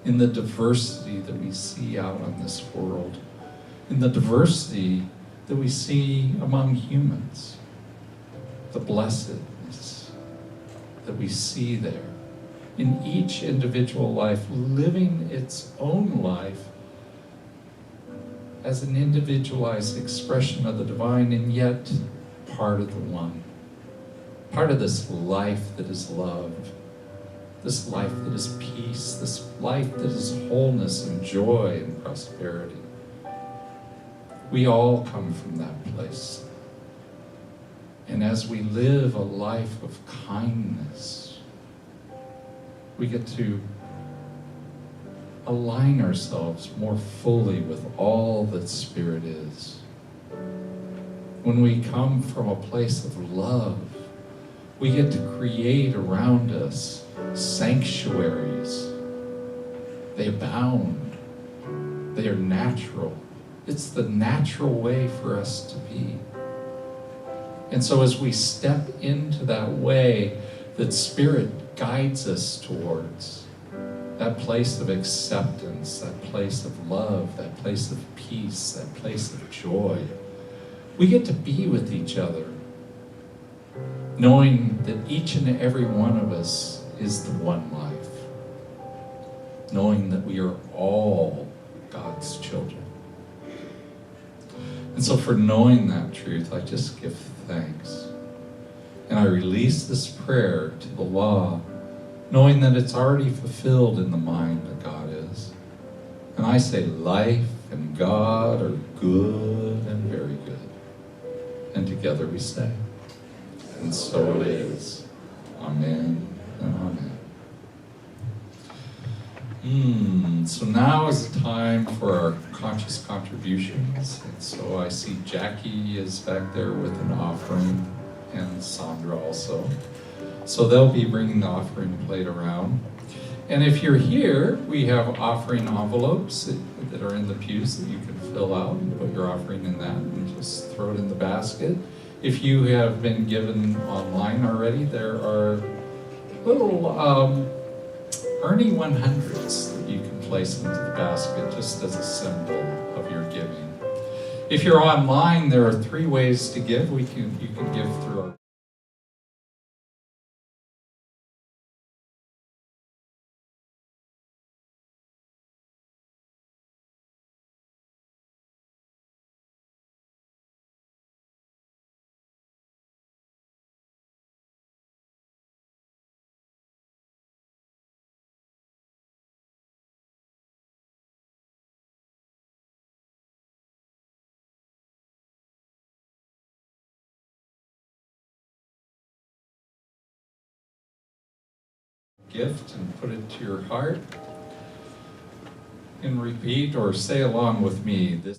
in the diversity that we see out on this world, in the diversity that we see among humans, the blessedness that we see there in each individual life, living its own life as an individualized expression of the divine, and yet part of the one. Part of this life that is love, this life that is peace, this life that is wholeness and joy and prosperity. We all come from that place. And as we live a life of kindness, we get to align ourselves more fully with all that Spirit is. When we come from a place of love, we get to create around us sanctuaries. They abound. They are natural. It's the natural way for us to be. And so as we step into that way that Spirit guides us towards, that place of acceptance, that place of love, that place of peace, that place of joy, we get to be with each other, knowing that each and every one of us is the one life, knowing that we are all God's children. And so for knowing that truth, I just give thanks. And I release this prayer to the law, knowing that it's already fulfilled in the mind that God is. And I say life and God are good and very good. And together we say, and so it is. Amen and amen. So now is the time for our conscious contributions. And so I see Jackie is back there with an offering, and Sandra also. So they'll be bringing the offering plate around. And if you're here, we have offering envelopes that are in the pews that you can fill out and put your offering in that and just throw it in the basket. If you have been given online already, there are little Ernie 100s that you can place into the basket just as a symbol of your giving. If you're online, there are 3 ways to give. You can give through our gift and put it to your heart and repeat or say along with me this.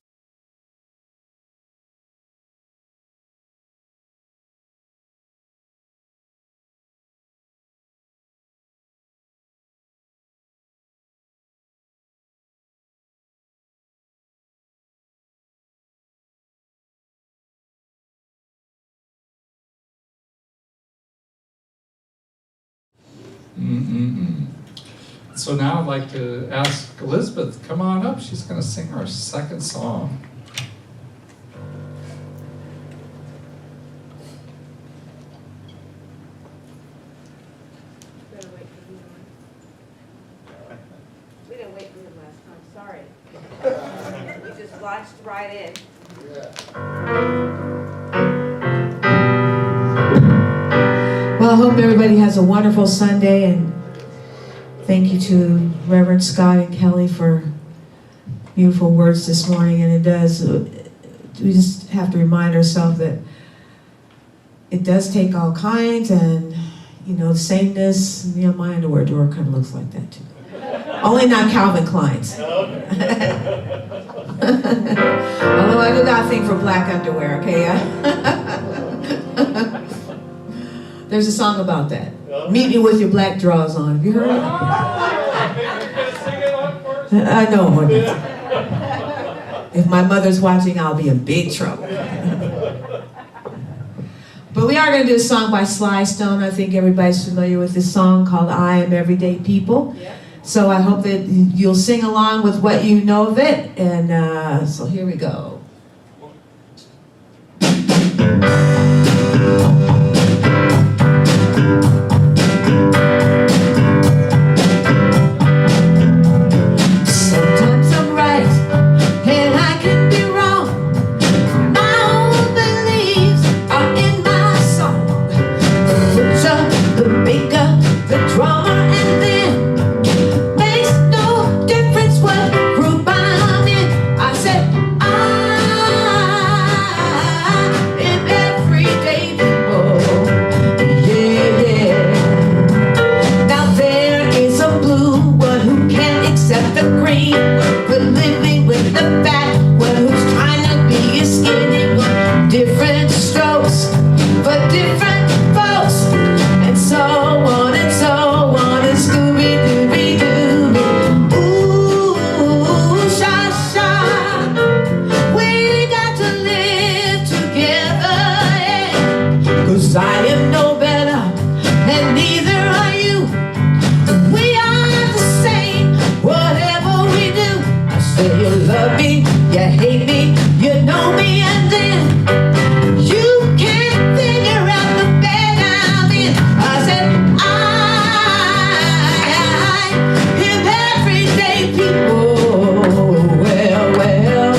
So now I'd like to ask Elizabeth, come on up. She's going to sing our second song. We didn't wait for him last time, sorry. We just launched right in. Well, I hope everybody has a wonderful Sunday, and Thank you to Reverend Scott and Kelly for beautiful words this morning. And it does, we just have to remind ourselves that it does take all kinds, and you know, sameness. Yeah, my underwear drawer kind of looks like that too. Only not Calvin Klein's. Although I do got a thing for black underwear, okay? There's a song about that. Meet me with your black drawers on. Have you heard it? I know. If my mother's watching, I'll be in big trouble. But we are going to do a song by Sly Stone. I think everybody's familiar with this song called I Am Everyday People. Yeah. So I hope that you'll sing along with what you know of it. And so here we go. Sometimes I'm right and I can be wrong. My own beliefs are in my song. The butcher, the baker, the drummer, and then makes no difference what group I'm in. I said I am everyday people. Yeah, yeah. Now there is a blue one who can't accept the green one, but living with the fat one who's trying to be a skinny one. Different strokes for different folks, and so on and so on, and Scooby-Dooby-Dooby. Ooh, sha-sha, we got to live together, yeah. 'Cause I am no better, and neither are you. We are the same, whatever we do. I say you love me, you hate me, you know me, and then you can't figure out the bed I'm in. I said I am everyday people. Well, well.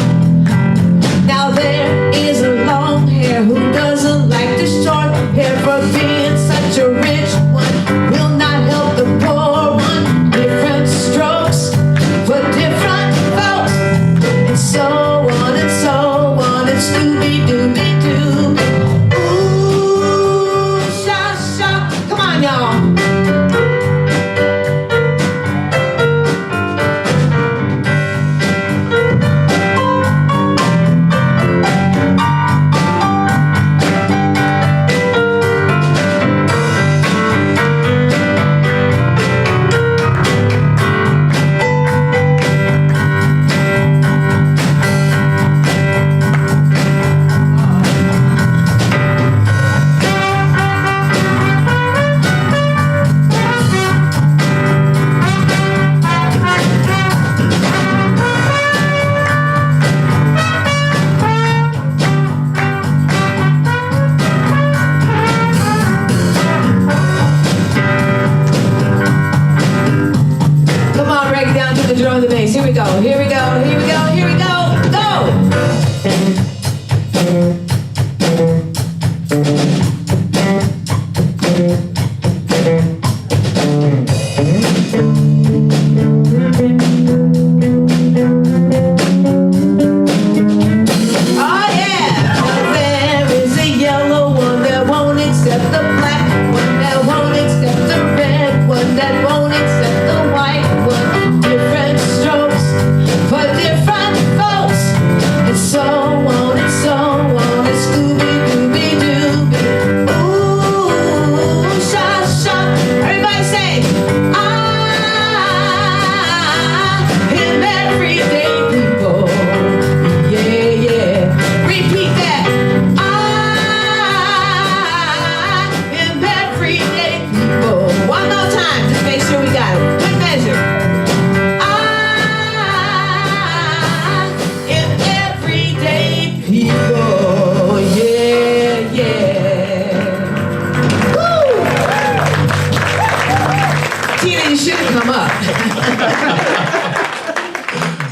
Now there is a long hair who doesn't like the short hair for being such a rich one. Will not help the poor one. Different strokes for different folks, and so on and so on, and Scooby-Dooby-Doo. Ooh, sha-sha. Come on, y'all. Come on, break it down to the drum and the bass. Here we go, here we go, here we go, here we go, go! Oh yeah! There is a yellow one that won't accept the black one, that won't accept the red one, that won't accept the white one. Different strokes for different folks, and so on and so on, and Scooby-Dooby-Dooby. Ooh, sha-sha. Everybody say, I am everyday people. Yeah, yeah. Repeat that. I am everyday people. One more time, just make sure we got it. Good measure. I am everyday people. Yeah, yeah. Woo! Tina, you should have come up.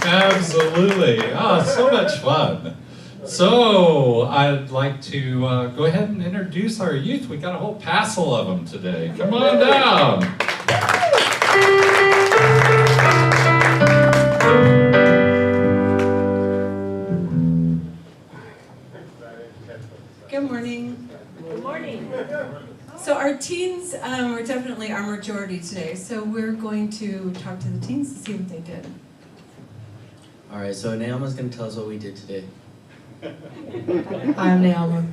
Absolutely. Oh, so much fun. So I'd like to go ahead and introduce our youth. We got a whole passel of them today. Come on down. Good morning. Good morning. So our teens are definitely our majority today, so we're going to talk to the teens to see what they did. All right, so Naoma's going to tell us what we did today. I'm Naoma.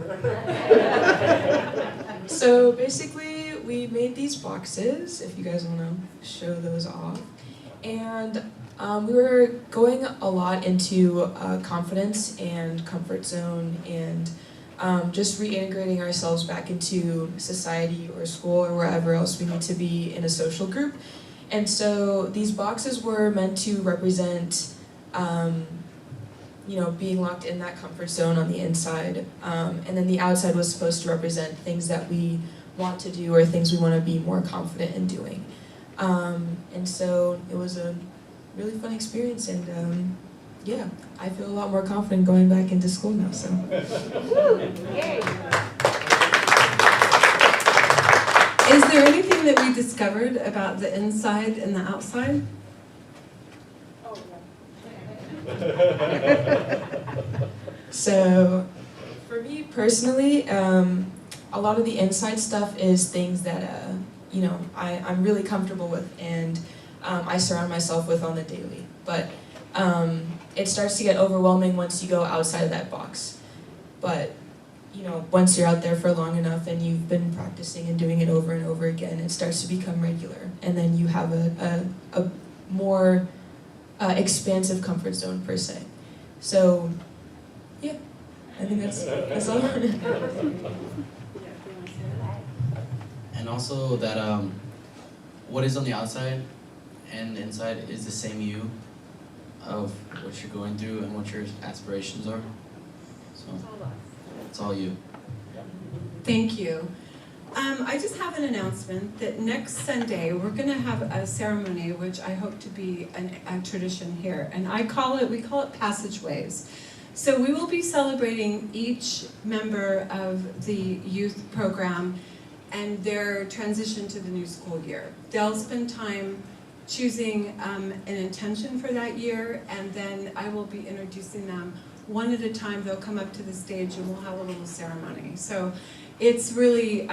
So basically, we made these boxes, if you guys want to show those off. And we were going a lot into confidence and comfort zone and just reintegrating ourselves back into society or school or wherever else we need to be in a social group. And so these boxes were meant to represent being locked in that comfort zone on the inside. And then the outside was supposed to represent things that we want to do or things we want to be more confident in doing. And so it was a really fun experience, and I feel a lot more confident going back into school now. So. Yay. Is there anything that we discovered about the inside and the outside? So, for me personally, a lot of the inside stuff is things that I'm really comfortable with and I surround myself with on the daily. But it starts to get overwhelming once you go outside of that box. But once you're out there for long enough and you've been practicing and doing it over and over again, it starts to become regular, and then you have a more expansive comfort zone per se. So, yeah, I think that's all. And also that what is on the outside and inside is the same you of what you're going through and what your aspirations are. So it's all you. Thank you. I just have an announcement that next Sunday we're going to have a ceremony which I hope to be a tradition here, and we call it Passageways. So we will be celebrating each member of the youth program and their transition to the new school year. They'll spend time choosing an intention for that year, and then I will be introducing them one at a time. They'll come up to the stage and we'll have a little ceremony. So it's really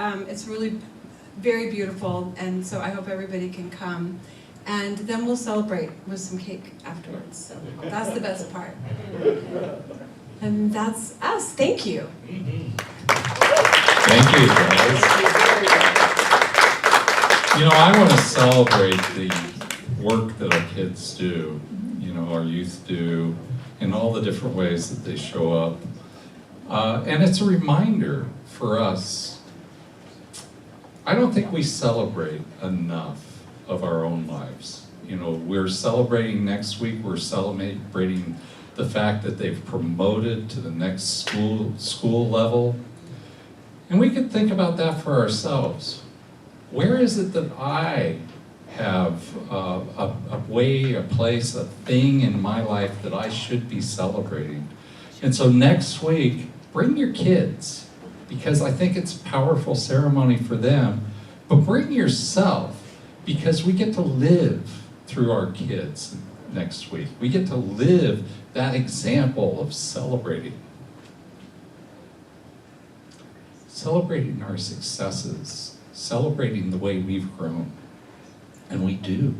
very beautiful, and so I hope everybody can come. And then we'll celebrate with some cake afterwards. So that's the best part. And that's us. Thank you. Thank you, guys. I want to celebrate the work that our kids do, our youth do, in all the different ways that they show up. And it's a reminder for us. I don't think we celebrate enough of our own lives. We're celebrating next week, we're celebrating the fact that they've promoted to the next school level. And we could think about that for ourselves. Where is it that I have a way, a place, a thing in my life that I should be celebrating? And so next week, bring your kids, because I think it's a powerful ceremony for them, but bring yourself, because we get to live through our kids next week. We get to live that example of celebrating our successes, celebrating the way we've grown. And we do,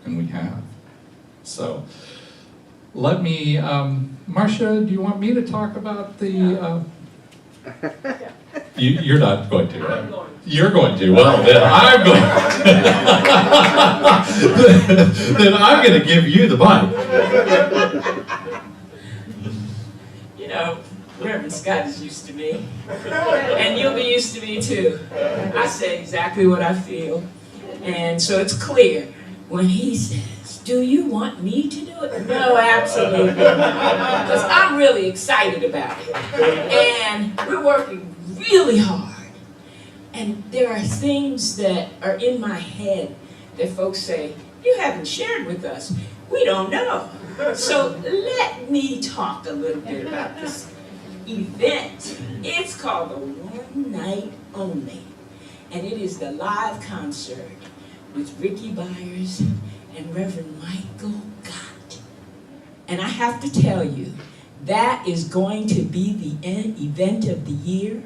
and we have. So, let me, Marcia, do you want me to talk about the, you're not going to, right? You're going to, well, then I'm going then I'm going to give you the mic. Reverend Scott is used to me, and you'll be used to me too. I say exactly what I feel, and so it's clear when he says, "Do you want me to do it?" No, absolutely, because I'm really excited about it, and we're working really hard, and there are things that are in my head that folks say, "You haven't shared with us. We don't know." So let me talk a little bit about this event. It's called the One Night Only, and it is the live concert with Ricky Byers and Reverend Michael Gott. And I have to tell you, that is going to be the event of the year.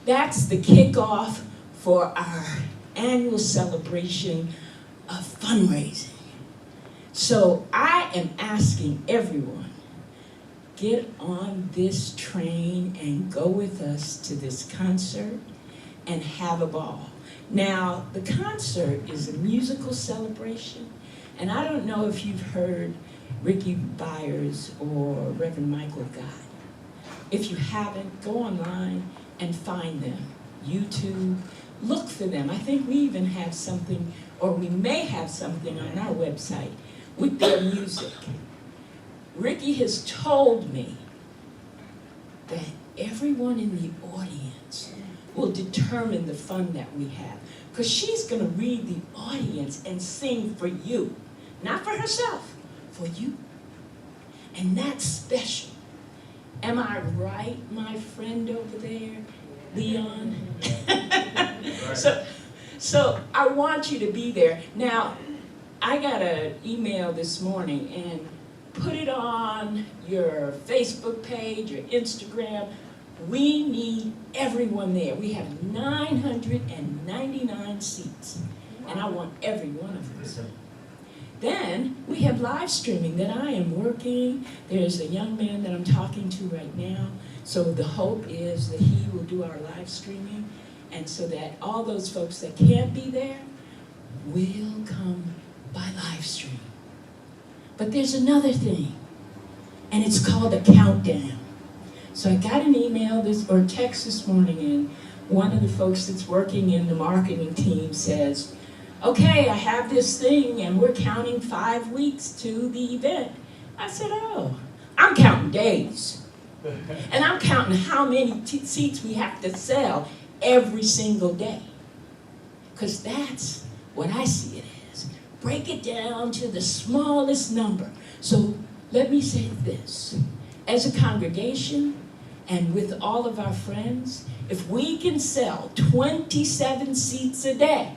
That's the kickoff for our annual celebration of fundraising. So I am asking everyone, get on this train and go with us to this concert and have a ball. Now, the concert is a musical celebration, and I don't know if you've heard Ricky Byers or Reverend Michael Gott. If you haven't, go online and find them. YouTube, look for them. I think we even have something, or we may have something on our website with their music. Ricky has told me that everyone in the audience will determine the fun that we have. Because she's going to read the audience and sing for you. Not for herself, for you. And that's special. Am I right, my friend over there, Leon? So I want you to be there. Now, I got an email this morning, and put it on your Facebook page, your Instagram. We need everyone there. We have 999 seats, and I want every one of them. Then we have live streaming that I am working. There's a young man that I'm talking to right now. So the hope is that he will do our live streaming, and so that all those folks that can't be there will come by live stream. But there's another thing, and it's called a countdown. So I got an email or text this morning, and one of the folks that's working in the marketing team says, okay, I have this thing, and we're counting 5 weeks to the event. I said, oh, I'm counting days. And I'm counting how many seats we have to sell every single day. Because that's what I see it as. Break it down to the smallest number. So let me say this. As a congregation, and with all of our friends, if we can sell 27 seats a day,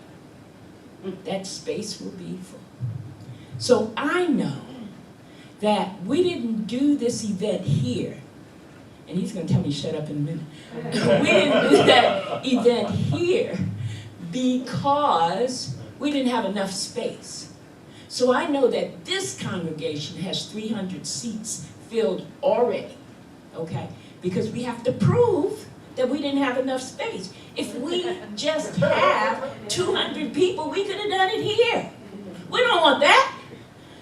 that space will be full. So I know that we didn't do this event here, and he's going to tell me shut up in a minute. We didn't do that event here because we didn't have enough space. So I know that this congregation has 300 seats filled already, okay? Because we have to prove that we didn't have enough space. If we just have 200 people, we could have done it here. We don't want that.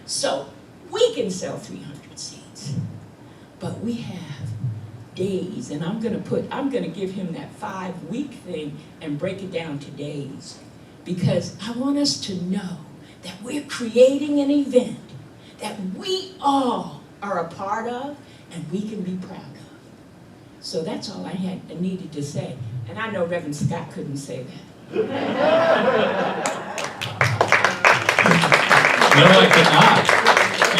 So we can sell 300 seats, but we have days, and I'm gonna give him that 5-week thing and break it down to days, because I want us to know that we're creating an event that we all are a part of and we can be proud of. So that's all I needed to say. And I know Reverend Scott couldn't say that. No, I cannot.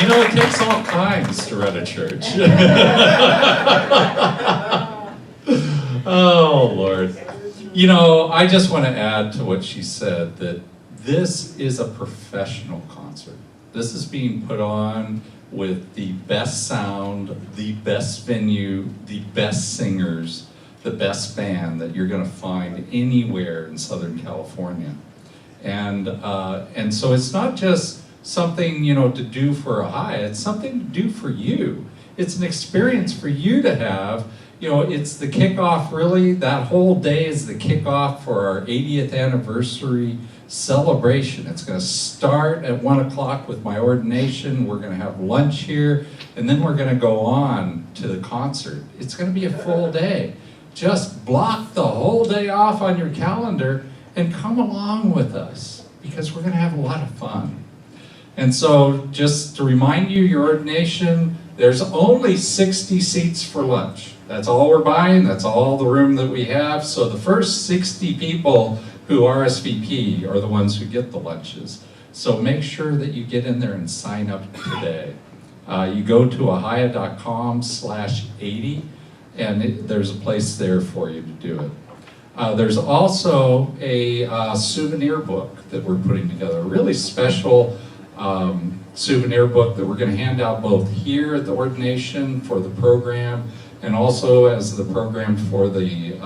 You know, it takes all kinds to run a church. Oh, Lord. You know, I just want to add to what she said, that this is a professional concert. This is being put on with the best sound, the best venue, the best singers, the best band that you're going to find anywhere in Southern California. And so it's not just something, you know, to do for Ahiah, it's something to do for you. It's an experience for you to have. You know, it's the kickoff, really. That whole day is the kickoff for our 80th anniversary celebration. It's going to start at 1 o'clock with my ordination. We're going to have lunch here, and then we're going to go on to the concert. It's going to be a full day. Just block the whole day off on your calendar and come along with us, because we're going to have a lot of fun. And so just to remind you, your ordination, there's only 60 seats for lunch. That's all we're buying. That's all the room that we have. So the first 60 people who RSVP are the ones who get the lunches. So make sure that you get in there and sign up today. You go to ahiah.com/80, and there's a place there for you to do it. There's also a souvenir book that we're putting together, a really special souvenir book that we're going to hand out both here at the ordination for the program and also as the program for the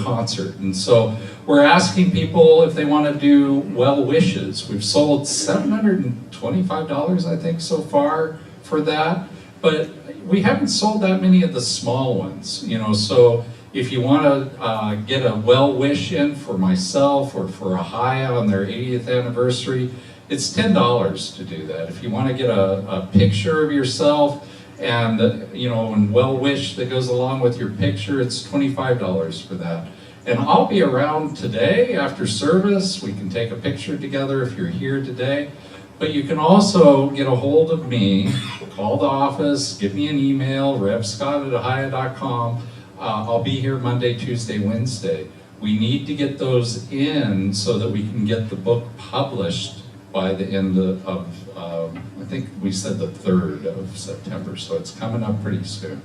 concert. And so we're asking people if they want to do well wishes. We've sold $725, I think, so far for that, but we haven't sold that many of the small ones, you know. So if you want to get a well wish in for myself or for Ahiah on their 80th anniversary, it's $10 to do that. If you want to get a picture of yourself and, you know, and well wish that goes along with your picture, it's $25 for that. And I'll be around today after service. We can take a picture together if you're here today. But you can also get a hold of me, call the office, give me an email, revscott@ahiah.com. I'll be here Monday, Tuesday, Wednesday. We need to get those in so that we can get the book published by the end of I think we said the 3rd of September, so it's coming up pretty soon.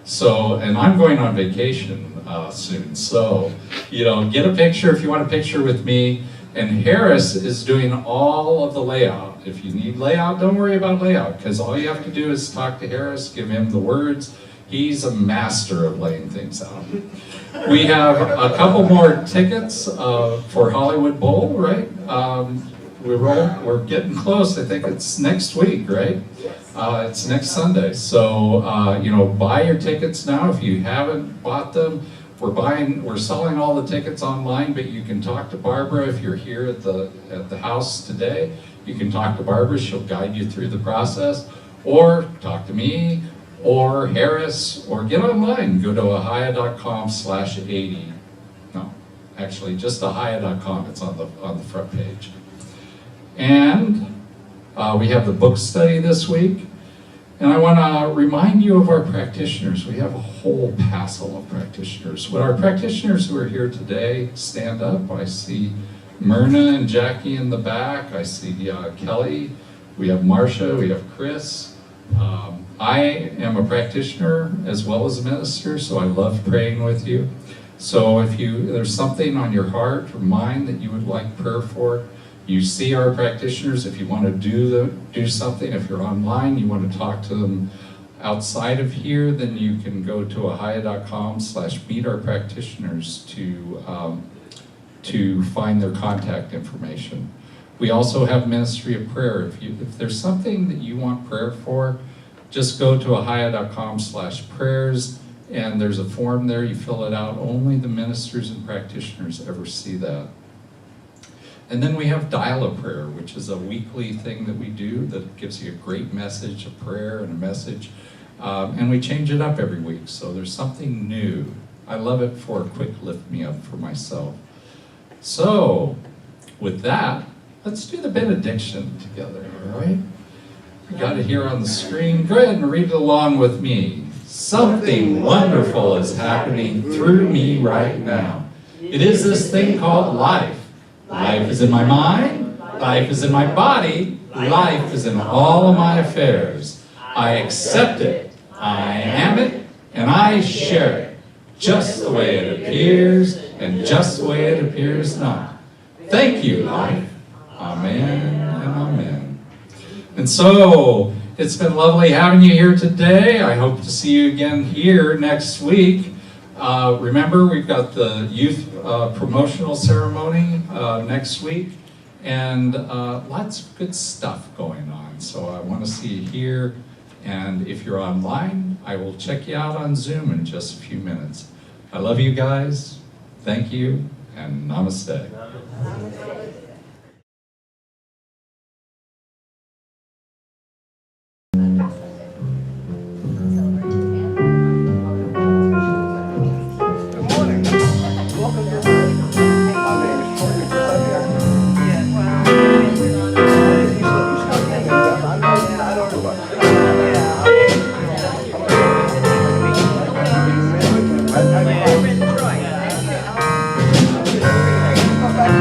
So, and I'm going on vacation soon, so, you know, get a picture if you want a picture with me. And Harris is doing all of the layout. If you need layout, don't worry about layout, because all you have to do is talk to Harris, give him the words. He's a master of laying things out. We have a couple more tickets for Hollywood Bowl, right? We're getting close. I think it's next week, right? It's next Sunday. So, you know, buy your tickets now if you haven't bought them. We're selling all the tickets online, but you can talk to Barbara if you're here at the house today. You can talk to Barbara, she'll guide you through the process, or talk to me, or Harris, or get online. Go to ahiah.com/80. No, actually just ahiah.com. It's on the front page. And we have the book study this week. And I want to remind you of our practitioners. We have a whole passel of practitioners. Would our practitioners who are here today stand up? I see Myrna and Jackie in the back. I see Kelly. We have Marcia. We have Chris. I am a practitioner as well as a minister, so I love praying with you. So if there's something on your heart or mind that you would like prayer for, you see our practitioners. If you want to do something, if you're online, you want to talk to them outside of here, then you can go to ahiah.com/meetourpractitioners to find their contact information. We also have Ministry of Prayer. If there's something that you want prayer for, just go to ahiah.com/prayers, and there's a form there. You fill it out. Only the ministers and practitioners ever see that. And then we have Dial-A-Prayer, which is a weekly thing that we do that gives you a great message, a prayer and a message. And we change it up every week, so there's something new. I love it for a quick lift me up for myself. So, with that, let's do the benediction together, all right? You got it here on the screen. Go ahead and read it along with me. Something wonderful is happening through me right now. It is this thing called life. Life is in my mind, life is in my body, life is in all of my affairs. I accept it, I am it, and I share it, just the way it appears, and just the way it appears not. Thank you, life. Amen and amen. And so, it's been lovely having you here today. I hope to see you again here next week. Remember, we've got the youth promotional ceremony next week, and lots of good stuff going on. So I want to see you here, and if you're online, I will check you out on Zoom in just a few minutes. I love you guys. Thank you, and namaste. Come back.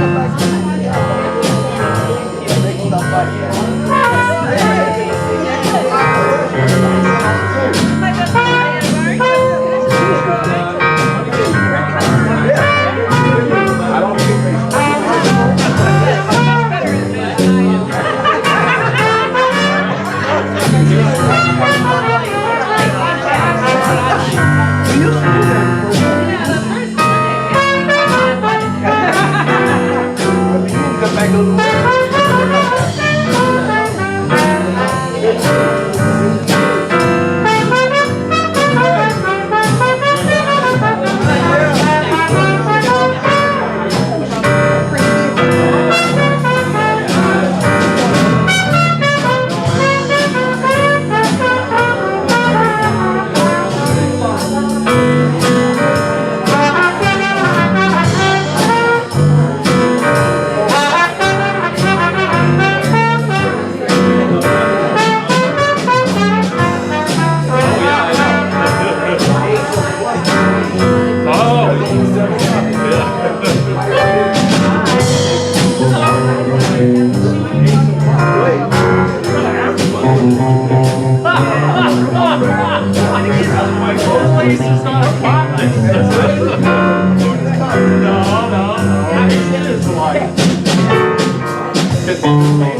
No.